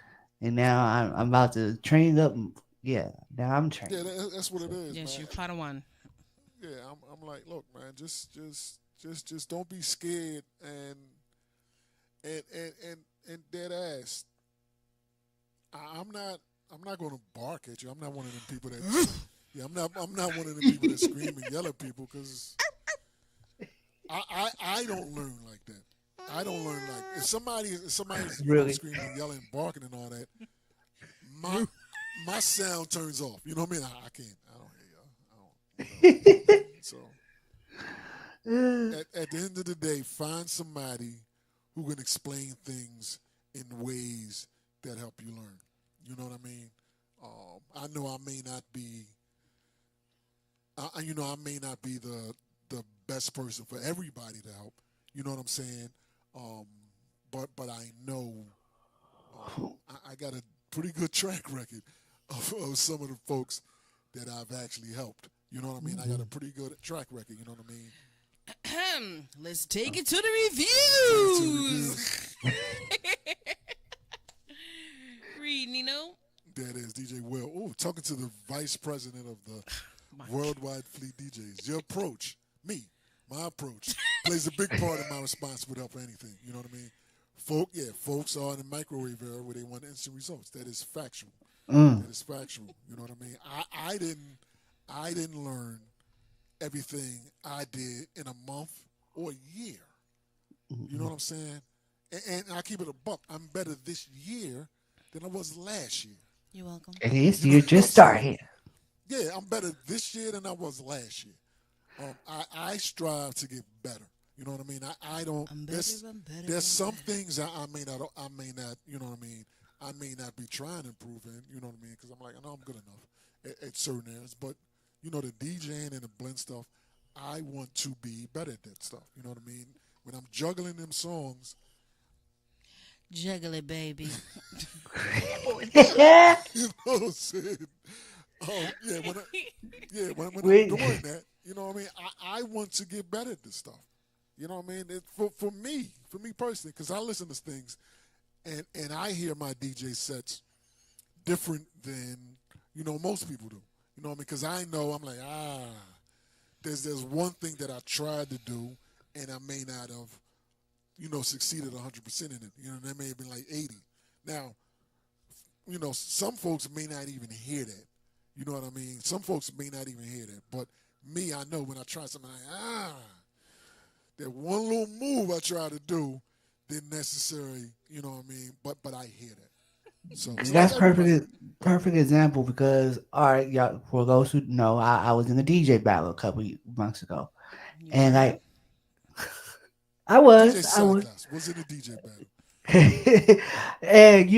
and now I'm about to train up. Yeah. Now I'm trained. Yeah, that's what it is, Yes, man. you Padawan. Yeah, I'm like, look, man, just don't be scared and dead ass. I'm not gonna bark at you. I'm not one of them people that yeah, I'm not one of them people that scream and yell at people because I don't learn like that. I don't learn like if somebody's Really? screaming and yelling, barking and all that. My my sound turns off. You know what I mean? I can't. I don't hear y'all. I don't. So at the end of the day, find somebody who can explain things in ways that help you learn. You know what I mean? I know I may not be. I may not be the best person for everybody to help. You know what I'm saying? Um, but I know I got a pretty good track record of some of the folks that I've actually helped. You know what I mean? I got a pretty good track record. You know what I mean? Let's take it to the To reviews. review. Read, Nino. That is DJ Will. Oh, talking to the vice president of the My Worldwide Fleet DJs. Your approach, my approach, plays a big part in my response would help anything. You know what I mean? Folks are in the microwave era where they want instant results. That is factual. That is factual. You know what I mean? I didn't learn everything I did in a month or a year. You know what I'm saying? And I keep it a buck. I'm better this year than I was last year. You're welcome. It is. You know You what I'm just started. Yeah, I'm better this year than I was last year. I strive to get better. You know what I mean? I don't. I'm better. There's some things I may not. You know what I mean? I may not be trying to improve in. You know what I mean? Because I'm like, I know I'm good enough at certain areas. But you know, the DJing and the blend stuff, I want to be better at that stuff. You know what I mean? When I'm juggling them songs, Juggle it, baby. Yeah. you know what I'm saying? When I'm Wait. doing that, you know what I mean? I want to get better at this stuff. You know what I mean? For me personally, because I listen to things and I hear my DJ sets different than, most people do. You know what I mean? Because I know I'm like, there's one thing that I tried to do and I may not have, succeeded 100% in it. That may have been like 80. Now, some folks may not even hear that. You know what I mean? Some folks may not even hear that. But me, I know when I try something, that one little move I try to do didn't necessarily, you know what I mean? But I hear that. So That's like everybody. perfect example because all right, y'all. For those who know, I was in a DJ battle a couple months ago, You and were? like I DJ was, Sideclass was in a DJ battle. and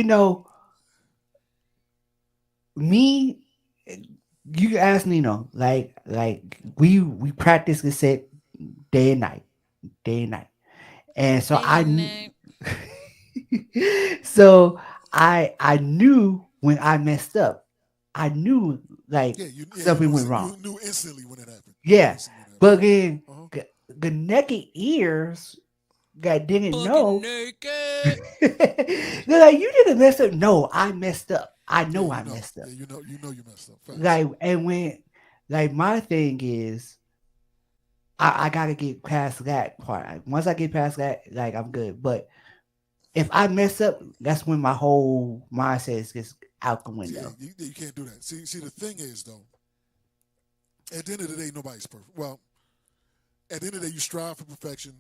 me, you ask Nino, like we practice the set day and night, and so Day and night. so I knew when I messed up, I knew like You something knew went wrong. you knew instantly when it happened. You knew Yeah, instantly when it but happened. then Uh-huh. the naked ears that didn't Fucking know. naked. They're like, you didn't mess up. No, I messed up. I Yeah, know I messed up. Yeah, you messed up. Facts. Like, and when, like, my thing is, I gotta get past that part. Like, once I get past that, like, I'm good. But if I mess up, that's when my whole mindset is just out the Yeah, window. you can't do that. See, the thing is though, at the end of the day, nobody's perfect. Well, at the end of the day, you strive for perfection,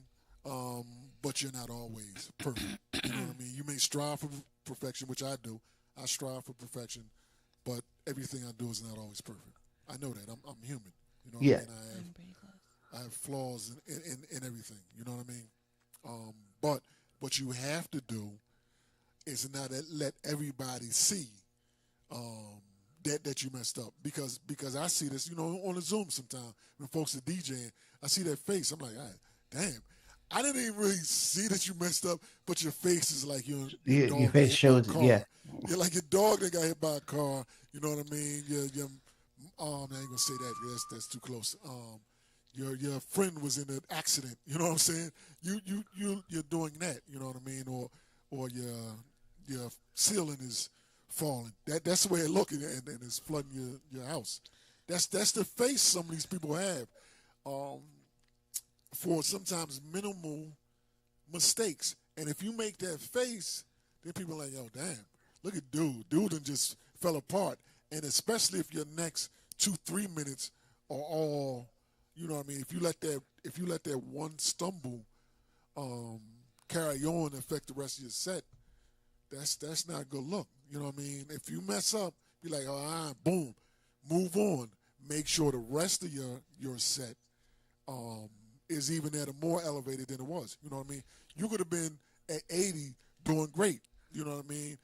but you're not always perfect. You know what I mean? You may strive for perfection, which I do. I strive for perfection, but everything I do is not always perfect. I know that. I'm human. You know what Yeah. I mean? I'm pretty close. I have flaws in everything. You know what I mean? But what you have to do is not let everybody see that you messed up because I see this, on the Zoom sometimes when folks are DJing, I see that face. I'm like, damn, I didn't even really see that you messed up, but your face is like your Your dog got face hit by a shows it. Yeah. car. You're like your dog that got hit by a car. You know what I mean? Your I ain't gonna say that. That's too close. Your friend was in an accident. You know what I'm saying? You're doing that. You know what I mean? Or your ceiling is falling. That's the way it looking and it's flooding your house. That's the face some of these people have for sometimes minimal mistakes. And if you make that face, then people are like, yo, damn, look at dude. Dude done just fell apart. And especially if your next 2-3 minutes are all, you know what I mean, if you let that one stumble carry on and affect the rest of your set, that's not a good look. You know what I mean? If you mess up, be like, all right, boom, move on. Make sure the rest of your set is even at a more elevated than it was. You know what I mean? You could have been at 80 doing great. You know what I mean?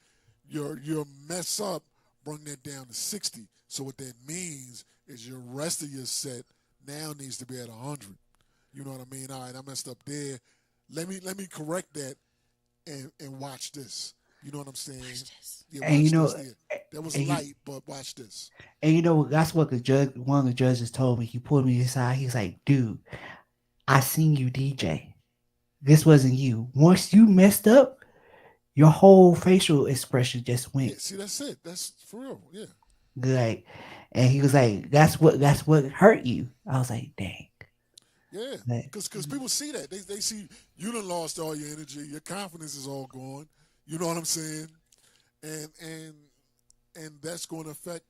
Your mess up bring that down to 60. So what that means is your rest of your set now needs to be at 100. You know what I mean? All right, I messed up there. Let me correct that and watch this. You know what I'm saying? Watch this. Yeah, And you know, watch this there. That was light, but watch this. and you know that's what one of the judges told me. He pulled me aside. He's like, "Dude, I seen you DJ. This wasn't you. Once you messed up, your whole facial expression just Yeah, went see, that's it. That's for real. Yeah. like." And he was like, "That's what hurt you." I was like, "Dang." Yeah, Like, because people see that. They see you done lost all your energy. Your confidence is all gone. You know what I'm saying? And that's going to affect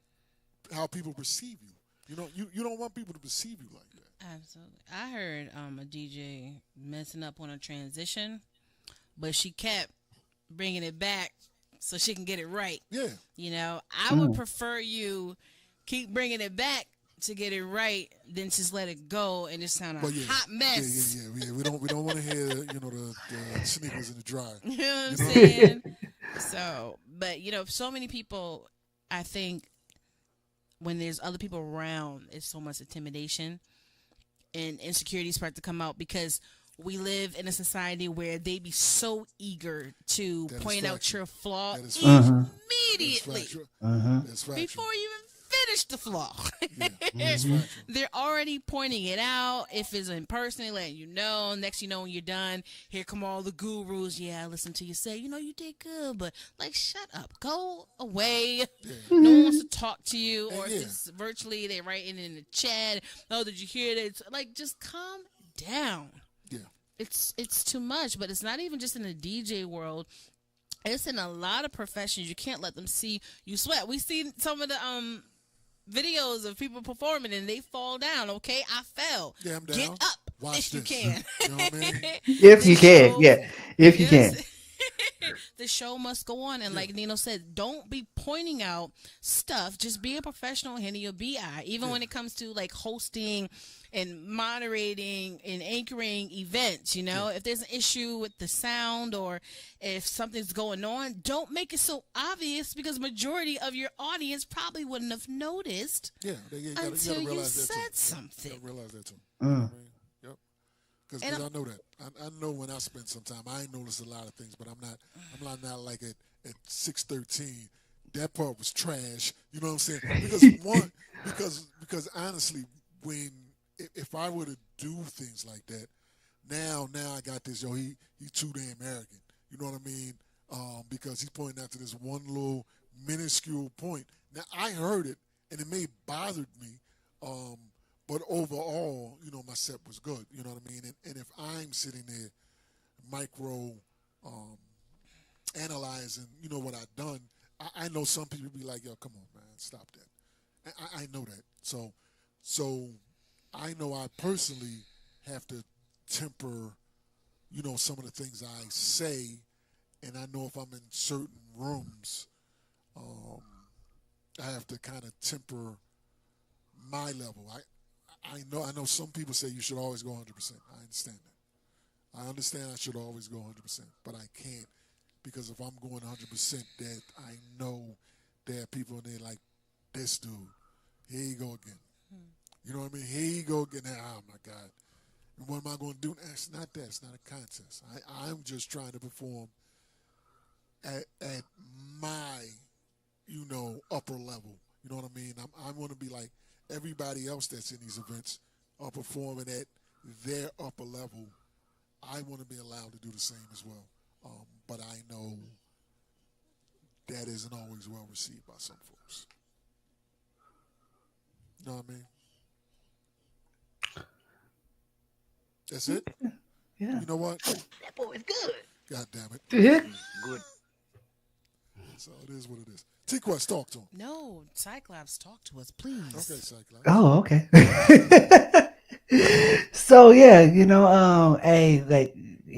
how people perceive you. You know, you don't want people to perceive you like that. Absolutely. I heard a DJ messing up on a transition, but she kept bringing it back so she can get it right. Yeah. You know, I would prefer you keep bringing it back to get it right than just let it go and just sound a But yeah, hot mess. Yeah. We don't want to hear the sneakers in the dryer. You know what I'm saying? So, but so many people, I think, when there's other people around, it's so much intimidation and insecurities start to come out because we live in a society where they be so eager to point out your flaw immediately That's factual. before you even finish the flaw. That's factual. They're already pointing it out. If it's in person, they letting you know. Next, when you're done, here come all the gurus. Yeah, listen to you say, you did good, but shut up, go away. Yeah. No one wants to talk to you, or Yeah. if it's virtually, they're writing in the chat. Oh, did you hear that? It's just calm down. Yeah. It's too much, but it's not even just in the DJ world. It's in a lot of professions. You can't let them see you sweat. We see some of the videos of people performing and they fall down. Okay, I fell. Yeah, I'm down. Get up Watch if you this. can. You know what I mean? if you can, yeah, if you can. The show must go on, and like Nino said, don't be pointing out stuff. Just be a professional, handle your BI. Even when it comes to hosting and moderating and anchoring events, if there's an issue with the sound or if something's going on, don't make it so obvious because majority of your audience probably wouldn't have noticed until you said something. You gotta realize that too. You know what I mean? Yep. Because I know that. I know when I spend some time, I ain't noticed a lot of things, but I'm not like at 6:13. That part was trash. You know what I'm saying? Because honestly, if I were to do things like that, now I got this. He too damn arrogant. You know what I mean? Because he's pointing out to this one little minuscule point. Now I heard it and it may have bothered me. But overall, my set was good. You know what I mean? And if I'm sitting there micro analyzing, what I've done, I know some people be like, yo, come on, man, stop that. I know that. So I know I personally have to temper, some of the things I say. And I know if I'm in certain rooms, I have to kind of temper my level. I know some people say you should always go 100%. I understand that. I understand I should always go 100%, but I can't because if I'm going 100%, that I know there are people in there like this dude. Here you go again. You know what I mean? Here you go again. Oh my God. And what am I going to do? It's not that. It's not a contest. I'm just trying to perform at my, upper level. You know what I mean? I want to be like everybody else that's in these events are performing at their upper level. I want to be allowed to do the same as well. But I know that isn't always well received by some folks. You know what I mean? That's it? Yeah. You know what? That boy is good. God damn it. Yeah. Good. So it is what it is. TQuest, talk to him. No, Cyclops, talk to us, please. Okay, Cyclops. Oh, okay. So yeah, hey,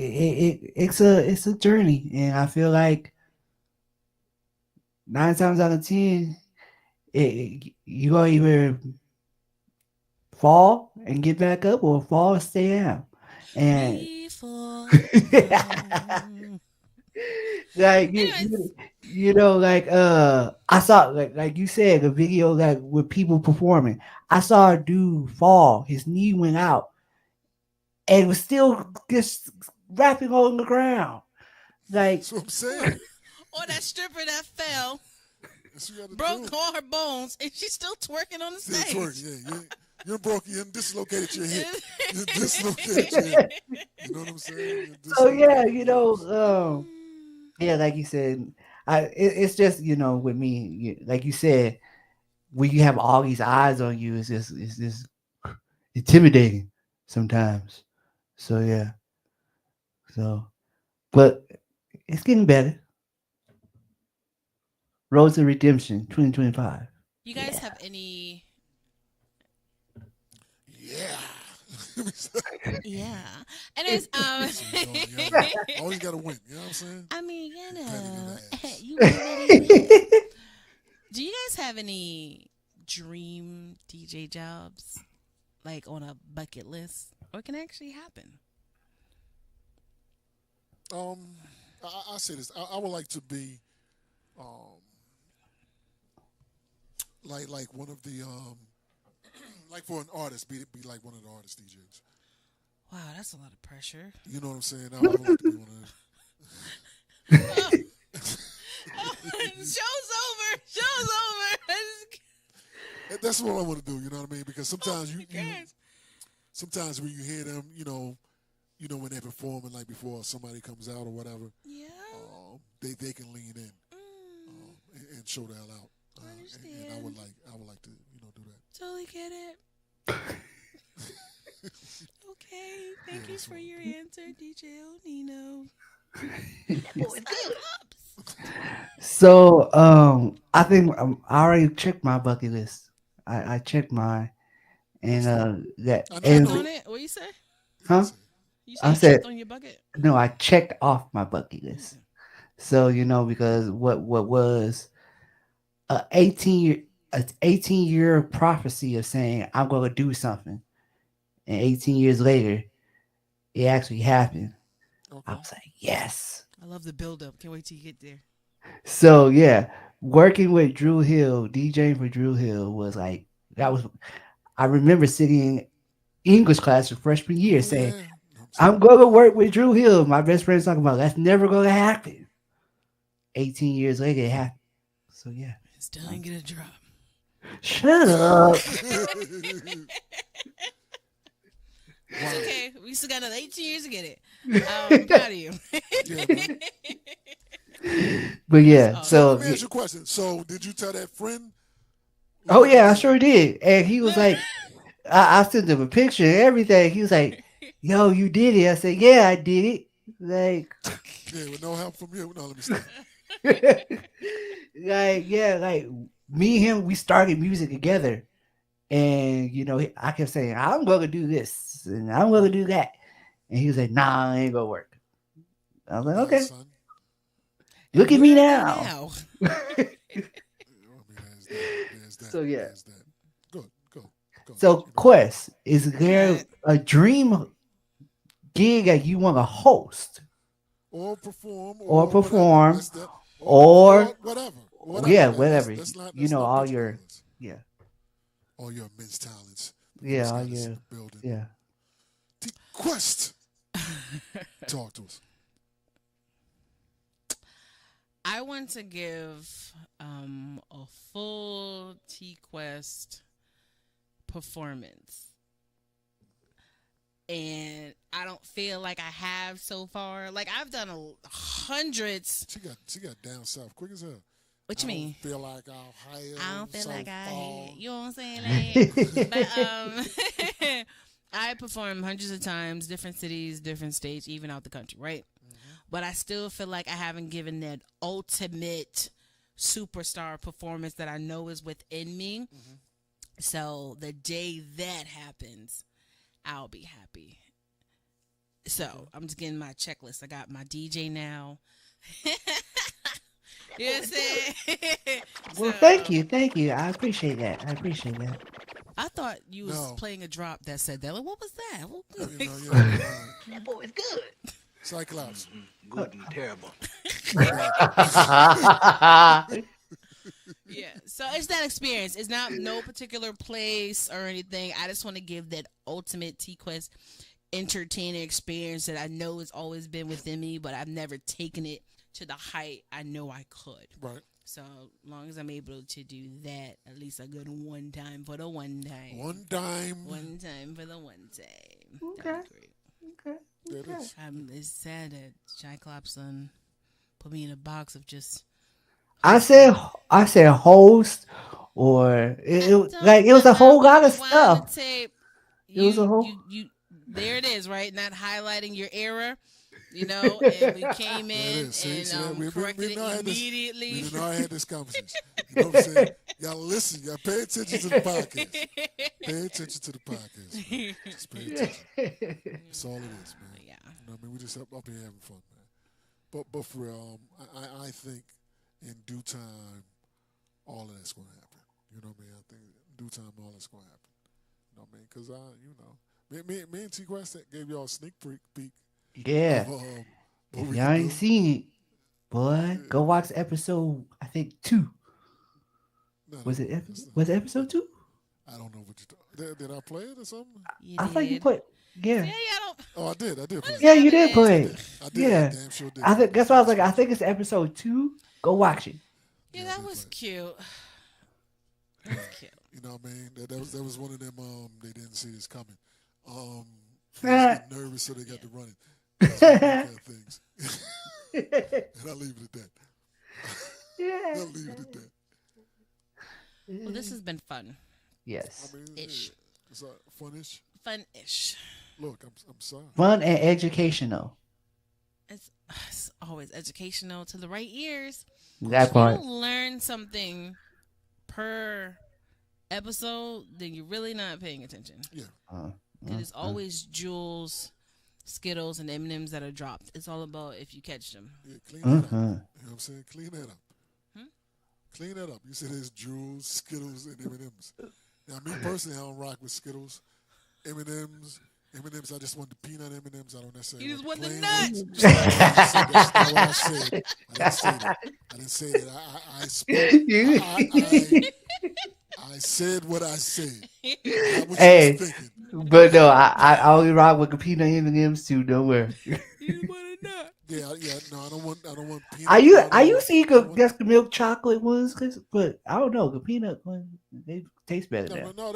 it's a journey, and I feel like 9 times out of 10, you gonna either fall and get back up, or fall and stay down. And We fall down. like Anyways, like I saw like you said, the video like with people performing. I saw a dude fall, his knee went out, and was still just rapping on the ground. Like That's what I'm saying. or that stripper that fell, That's what you got to broke do. all her bones, and she's still twerking on the Still stage. twerking, yeah. You broke, you dislocated your hip. You dislocated your hip. You know what I'm saying? so yeah, Mm. yeah, like you said, it's just with me, like you said, when you have all these eyes on you, it's just intimidating sometimes. So yeah, so but it's getting better. Road to Redemption 2025. You guys have any? Yeah. Yeah. Anyways, Always got to win. You know what I'm saying? I mean, Competitive ass. you already know. Do you guys have any dream DJ jobs, like on a bucket list, or can actually happen? I say this. I would like to be, like one of the like for an artist, be like one of the artist DJs. Wow, that's a lot of pressure. You know what I'm saying? I would like to be one of Show's over. Show's over. those. That's what I want to do. You know what I mean? Because sometimes you Yes. sometimes when you hear them, when they're performing, like before somebody comes out or whatever, Yeah. they can lean in and show the hell out. I understand. And I would like to do that. Totally get it. Okay. Thank you for your answer, DJ El Nino. So I think I already checked my bucket list. I checked mine, and that I know. and On it? What you say? huh? You I said you said checked on your bucket? no. I checked off my bucket list. So because what was a 18-year prophecy of saying I'm going to do something, and 18 years later, it actually happened. I Okay. was like, yes. I love the build up. Can't wait till you get there. So yeah, working with Drew Hill, DJing for Drew Hill was like that was. I remember sitting in English class for freshman year saying, Yeah. I'm going to work with Drew Hill. My best friend's talking about that's never going to happen. 18 years later, it happened. So yeah. Still ain't get a drop. Shut up. It's okay. We still got another 18 years to get it. Proud of you. Yeah, man. But yeah, That's so Let me ask you a question. So, did you tell that friend? oh yeah, I sure did. And he was like, I sent him a picture and everything. He was like, yo, you did it. I said, yeah, I did it. Like, Yeah, with no help from you. No, let me stop. like me and him, we started music together. And, I kept saying, I'm going to do this and I'm going to do that. And he was like, nah, it ain't going to work. I was like, Nah, okay, son. look at me Where are now. Yeah, I mean, there's that. So, yeah. There's that. Good. Go. So, Quest, is there Right. a dream gig that you want to host? Or perform. Or whatever. perform, That's that. or whatever. yeah, That's- whatever. That's not, You know, not all big your, talents. yeah, All your immense talents. yeah, Those all guys in your, the building. yeah. Quest. Talk to us. I want to give a full TQuest performance. And I don't feel like I have so far. Like I've done hundreds. She got down south quick as hell. What you mean? I don't feel like I'll hire. I don't feel so like I far. hate. You know what I'm saying? Like, but I perform hundreds of times, different cities, different states, even out the country, right? But I still feel like I haven't given that ultimate superstar performance that I know is within me. So the day that happens, I'll be happy. So I'm just getting my checklist. I got my DJ now. You know what I'm saying? Well, So thank you. I appreciate that. I appreciate that. I thought you was No. playing a drop that said that. Like, what was that? That boy is good. Cyclops. Good and terrible. Yeah. So it's that experience. It's not no particular place or anything. I just want to give that ultimate TQuest entertainer experience that I know has always been within me, but I've never taken it to the height I know I could. Right. So long as I'm able to do that, at least a good one time for the one time. One dime. One time for the one time. Okay. That'd be great. Okay. That is. It's sad that Cyclops put me in a box of just. I said host, or it was a whole lot of stuff. It was a whole. There it is, right? Not highlighting your error, and we came in and corrected it immediately. We didn't know I had this conversation. You know what I'm saying? Y'all listen. Y'all pay attention to the podcast. Pay attention to the podcast. Just pay attention. That's all it is, man. Yeah. You know what I mean? We just up here having fun, man. But for real, I think in due time, all of that's going to happen. You know what I mean? I think in due time, all that's going to happen. You know what I mean? Because me and TQuest gave y'all a sneak peek. Yeah. Of, what If we y'all can ain't do. seen it, boy, go watch episode. I think 2. No, Was no, it? that's not- Was it episode 2? I don't know what you did. I play it or something? I thought you did. put. Yeah. Yeah, I don't. Oh, I did play it. Yeah, you did play it. I did. Yeah. I damn sure did. I think that's why I was like, I think it's episode 2. Go watch it. Yeah, I that did was play it. cute. That was cute. You know what I mean? That was one of them. They didn't see this coming. They was getting nervous, so they got to running. That's one of those kind of things. And I'll leave it at that. Yeah. I'll leave it at that. Well, this has been fun. Yes. I mean, Ish. it's fun-ish. Fun-ish. Look, I'm sorry. Fun and educational. It's always educational to the right ears. That If part. you learn something per episode, then you're really not paying attention. Yeah. Because it's always jewels, Skittles, and M&Ms that are dropped. It's all about if you catch them. Yeah, clean that up. Uh-huh. You know what I'm saying? Clean that up. Clean that up. You said there's Jewels, Skittles, and M&Ms. Now, me personally, I don't rock with Skittles, M&Ms. I just want the peanut M&Ms. I don't necessarily You just want want the the plain nuts. ones. That's not what I said. I didn't say that. I spoke. I said what I said. I was Hey. just thinking. But no, I only rock with the peanut M&Ms too. Don't worry. You want a nut. Yeah. No, I don't want peanut. I used to eat just the milk chocolate ones, but I don't know, the peanut ones they taste better now. No.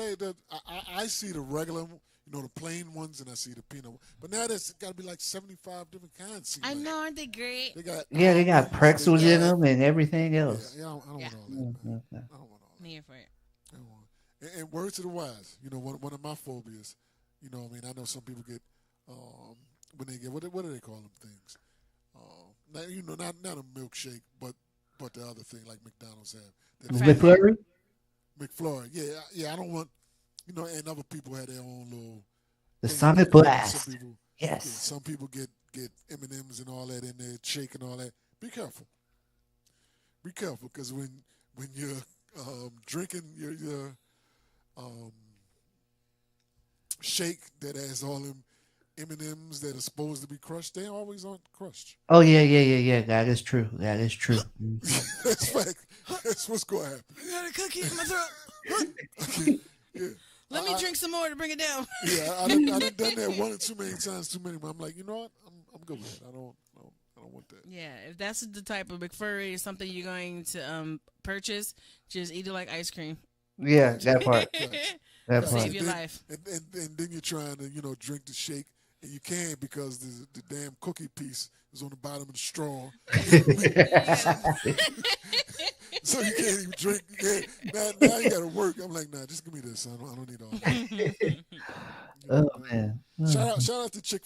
I see the regular, the plain ones, and I see the peanut. But now there's got to be like 75 different kinds. seem I like. know, aren't they great? They got Yeah, they got almonds, pretzels they in got- them and everything Yeah, else. I don't want all that. Mhm. Man. I don't want all that. I'm here for it. I don't want it. And word to the wise, one of my phobias. I know some people get when they get what do they call them things? Not a milkshake, but the other thing like McDonald's have. That McFlurry? McFlurry. Yeah. I don't want and other people have their own little. The thing. Sonic Some Blast. people, Yes. some people get M&Ms and all that in there, shake and all that. Be careful. Be careful, because when you're drinking your shake that has all them M&Ms that are supposed to be crushed, they always aren't crushed. Oh yeah. That is true. That's fact. That's what's going to happen. I got a cookie in my throat. Okay. Yeah. Let me drink some more to bring it down. Yeah, I done done that one or too many times, too many. But I'm like, you know what? I'm good with it. I don't want that. Yeah, if that's the type of McFlurry or something you're going to purchase, just eat it like ice cream. Yeah, that part. That Save part. your life. And then you're trying to drink the shake, and you can't because the damn cookie piece is on the bottom of the straw. So you can't even drink. Now you got to work. I'm like, nah, just give me this. I don't need all that. Oh man. Shout out to Chick.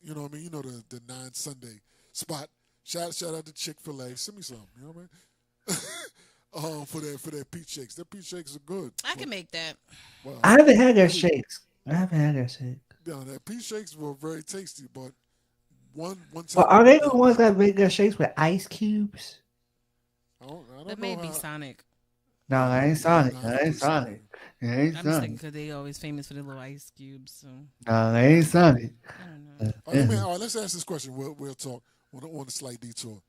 You know what I mean? The 9 Sunday spot. Shout out to Chick-fil-A. Send me some. You know what I mean? For their peach shakes. Their peach shakes are good. I can make that. Well, I haven't had their shakes. Yeah, that peach shakes were very tasty, but one Well, time are I they went the down ones there. that make their shakes with ice cubes? I That don't may know be how. Sonic. No, that ain't Yeah, Sonic. nah, That ain't do something. Sonic. That ain't I'm just thinking Sonic. because they always famous for the little ice cubes. So No, that ain't Sonic. I don't know. All right, let's ask this question. We'll talk on a slight detour.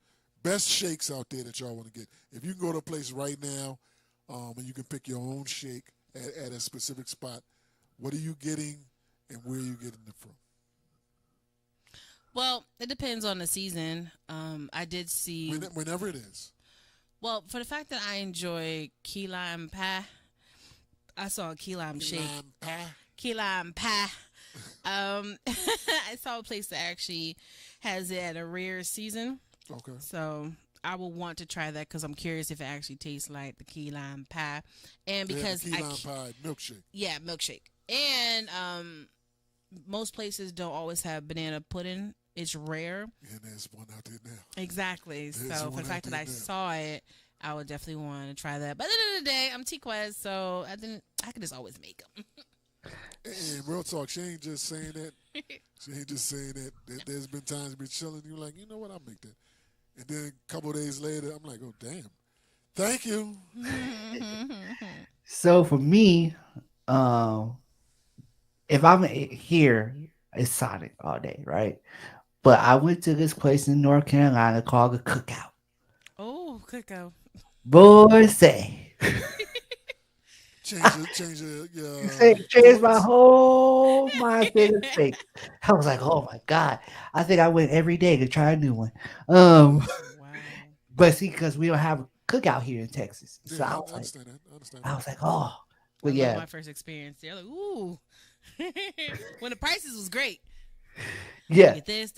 Best shakes out there that y'all want to get. If you can go to a place right now, and you can pick your own shake at a specific spot, what are you getting, and where are you getting it from? Well, it depends on the season. I did see. Whenever it is. Well, for the fact that I enjoy key lime pie, I saw a key lime shake. Lime pie. Key lime pie. I saw a place that actually has it at a rare season. Okay. So I will want to try that because I'm curious if it actually tastes like the key lime pie, and They have because the key lime pie milkshake. yeah, milkshake, and most places don't always have banana pudding. It's rare. And there's one out there now. Exactly. There's So one for the out fact that there I now. saw it, I would definitely want to try that. But at the end of the day, I'm TQuest, so I can just always make them. And real talk, she ain't just saying that. She ain't just saying that. There's been times you've been chilling, you're like, you know what, I'll make that. And then a couple of days later, I'm like, oh, damn. Thank you. So for me, um, if I'm here, it's Sonic all day, right? But I went to this place in North Carolina called the Cookout. Oh, cookout. Boy, say, Change changed my thoughts. whole mindset of steak. I was like, oh my god! I think I went every day to try a new one. Wow. But see, because we don't have a cookout here in Texas, so Yeah, I I was like, understand that. I understand I that. was like, oh, I but love yeah, my first experience. They're like, ooh. When the prices was great. yeah. Get this.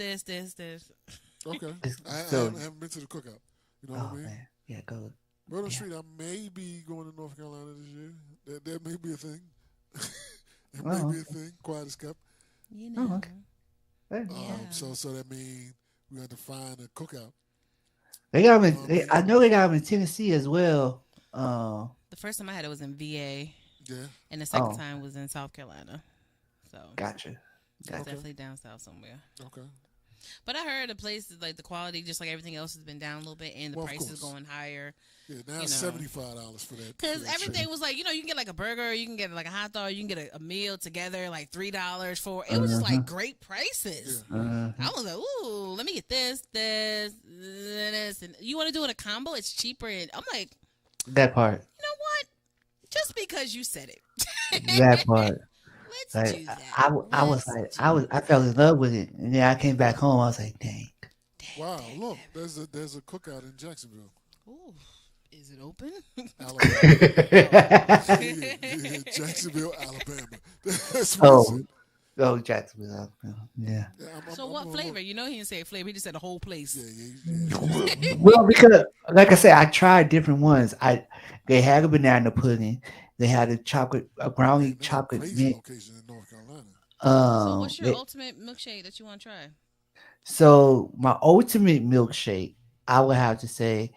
Okay. So, haven't been to the cookout. You know what oh I mean? man, yeah, go. Word on the Yeah. street, I may be going to North Carolina this year. That may be a thing. It may Oh, be a thing. Quiet as kept. You oh, know. okay. Hey. Yeah. So that means we have to find a cookout. They got You them. know what I mean? I know they got them in Tennessee as well. The first time I had it was in VA, Yeah. and the second Oh, time was in South Carolina. So gotcha. it's Gotcha. definitely down south somewhere. Okay. But I heard the place is like the quality, just like everything else, has been down a little bit, and the Well, of price is course. going higher. Yeah, now You it's know. $75 for that. Because everything was like, you can get like a burger, you can get like a hot dog, you can get a meal together, like $3 for. It was just like great prices. Yeah. I was like, ooh, let me get this, and you want to do it a combo? It's cheaper, and I'm like, That part. you know what? Just because you said it, That part. let's Like do that. I was Let's like do I fell in love with it, and then I came back home. I was like, dang. Wow, look, there's a cookout in Jacksonville, Ooh, is it open? Alabama. Yeah, Jacksonville, Alabama. That's what Oh, it said. oh, Jacksonville. Yeah. Yeah, So I'm what gonna flavor? look. You know he didn't say flavor. He just said the whole place. Yeah. Well, because like I said, I tried different ones. They had a banana pudding. They had a brownie Damn, they got chocolate crazy mint. locations in North Carolina. So what's your They, ultimate milkshake that you want to try? so my ultimate milkshake, I would have to say,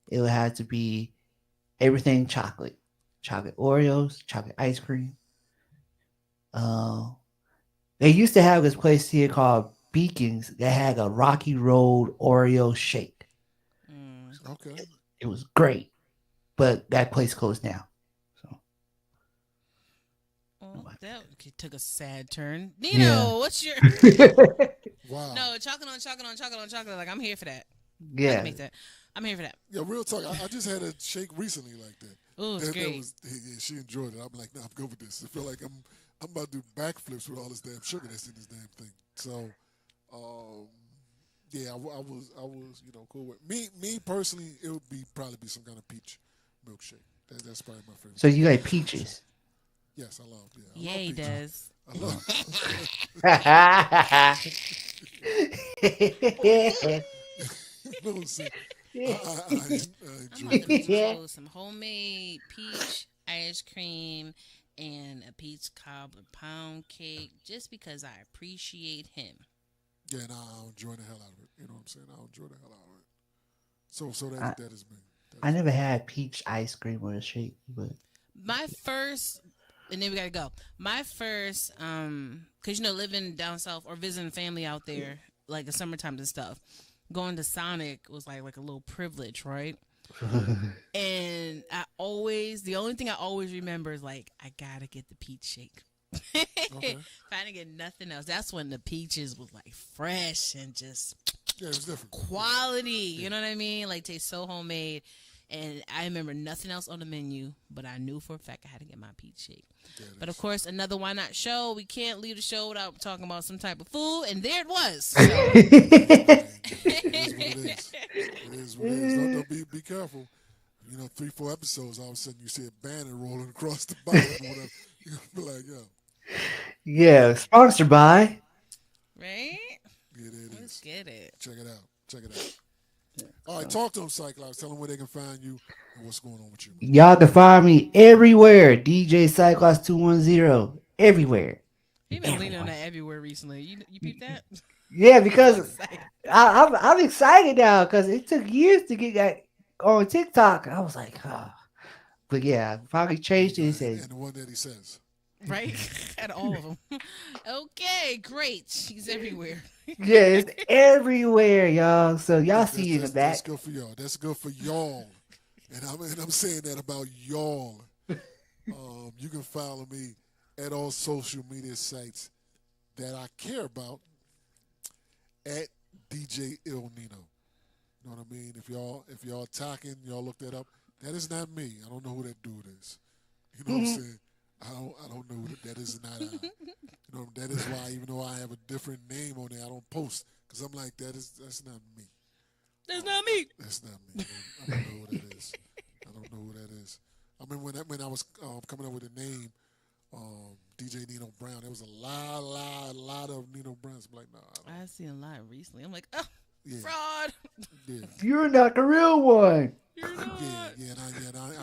it would have to be everything chocolate, chocolate Oreos, chocolate ice cream. Uh, they used to have this place here called Beacons that had a Rocky Road Oreo shake. Mm. Okay. It was great, but that place closed down. So Oh, that took a sad turn. Yeah. Nino, what's your Wow. no chocolate on chocolate on chocolate on chocolate? Like I'm here for that. I yeah, can make that. I'm here for that. Yeah, real talk. I just had a shake recently like that. Oh, it's That great. was yeah, she enjoyed it. I'm like, nah, I'm good with this. I feel like I'm about to do backflips with all this damn sugar that's in this damn thing. So, yeah, I was cool with me personally. It would probably be some kind of peach milkshake. That's probably my favorite. so you like peaches? Yes, I love. Yeah, I Yeah, love he peaches. does. I love. No, see, I I'm enjoy about to make peaches. my little some homemade peach ice cream and a peach cobbler pound cake just because I appreciate him. Yeah, and I'll enjoy the hell out of it. You know what I'm saying? I'll enjoy the hell out of it. So I, that is me. I never had peach ice cream or a shake, but My first and then we gotta go. My first, cause living down south or visiting family out there, like the summertime and stuff, going to Sonic was like a little privilege, right? And the only thing I always remember is like, I gotta get the peach shake. Okay. If I didn't get nothing else, that's when the peaches was like fresh and just Yeah, it was different. quality. You know what I mean? Like tastes so homemade. And I remember nothing else on the menu, but I knew for a fact I had to get my peach shake. But of course, another Why Not show. We can't leave the show without talking about some type of food, and there it was. So. It is what it is. Don't be careful. 3-4 episodes, all of a sudden you see a banner rolling across the bottom or whatever. You'll be like, yo. Yeah, sponsored by. Right? Yeah, there it is. Let's get it. Check it out. All right, talk to them, Cyclops. Tell them where they can find you and what's going on with you. Y'all can find me everywhere. DJ Cyclops 210 everywhere. He been leaning on that everywhere recently. You peeped that? Yeah, because I'm excited now because it took years to get that on TikTok. I was like, oh. But yeah, finally changed it. He said, And the one that he says. Right? At all of them. Okay, great. She's everywhere. yeah, it's everywhere, y'all. So y'all see in the back. That's good for y'all. That's good for y'all. And I'm saying that about y'all. You can follow me at all social media sites that I care about at DJ Il Nino. You know what I mean? If y'all talking, y'all look that up. That is not me. I don't know who that dude is. You know what I'm saying? I don't know that is not I. That is why even though I have a different name on there, I don't post because I'm like that's not me. That's not me. That's not me. I don't know who that is. I don't know who that is. I mean when I was coming up with a name, DJ Nino Brown, there was a lot of Nino Browns. I'm like, nah. I've seen a lot recently. I'm like, oh, Yeah. fraud. Yeah. You're not the real one. You're not. Yeah, and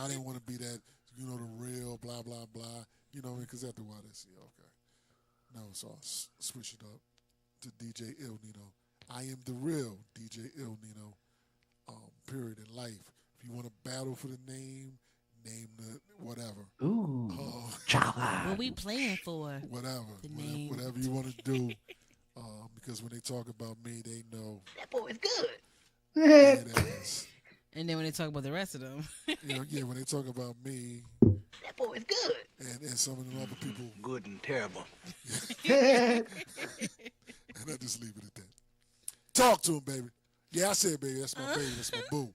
I didn't want to be that, the real blah blah blah. Because after a while, they see, okay, no, so I switch it up to DJ Il Nino. I am the real DJ Il Nino. Period in life. If you want to battle for the name the whatever. Ooh, Chala. What we playing for? Whatever. The name. Whatever you want to do. Because when they talk about me, they know. That boy is good. Yeah, that is. And then when they talk about the rest of them. When they talk about me. That boy is good. And some of the other people. Good and terrible. And I just leave it at that. Talk to him, baby. Yeah, I said, baby. That's my baby. That's my boo.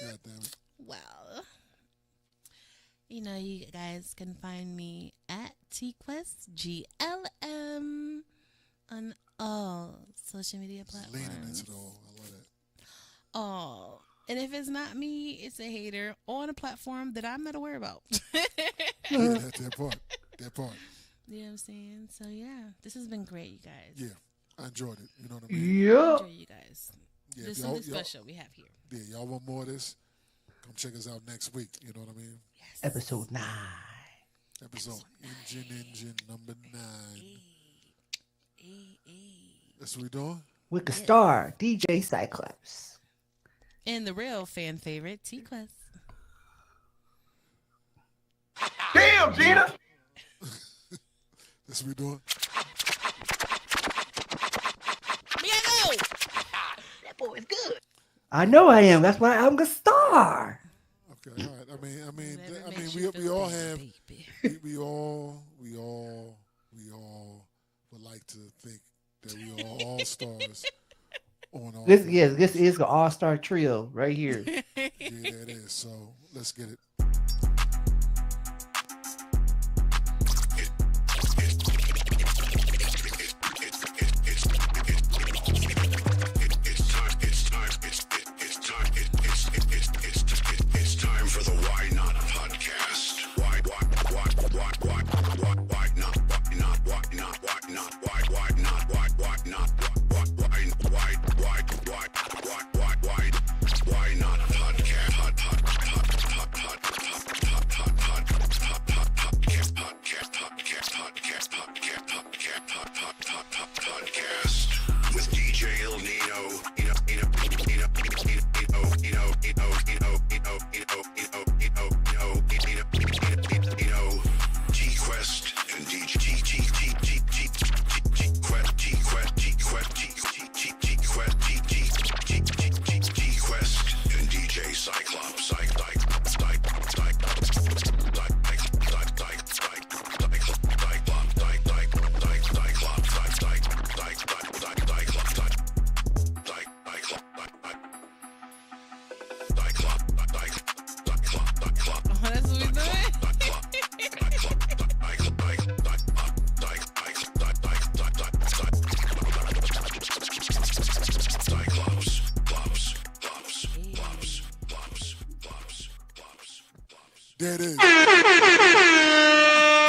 God damn it. Well, you guys can find me at TQuestGLM on all social media platforms. Leaning into it all. I love that. Oh, and if it's not me, it's a hater on a platform that I'm not aware about. Yeah, that part. That part. You know what I'm saying? So, yeah, this has been great, you guys. Yeah, I enjoyed it. You know what I mean? Yep. Enjoy you guys. Yeah, This is something special we have here. Yeah, y'all want more of this? Come check us out next week. You know what I mean? Yes. Episode 9. Episode Engine number 9. That's what we doing? With the star, DJ Cyclops. And the real fan favorite, TQuest. Damn, Gina! That's what we doing? We gotta go! That boy is good. I know I am. That's why I'm the star. Okay, all right. I mean, Whatever makes you we feel all better, have, baby. we all would like to think that we are all stars on all. This is the all-star trio right here. Yeah, that is. So let's get it. It's time for the Why Not Podcast. Why not a podcast? There it is.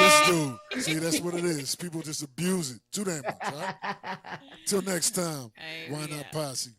This dude. See, that's what it is. People just abuse it too damn much. All right? Till next time. Why not posse?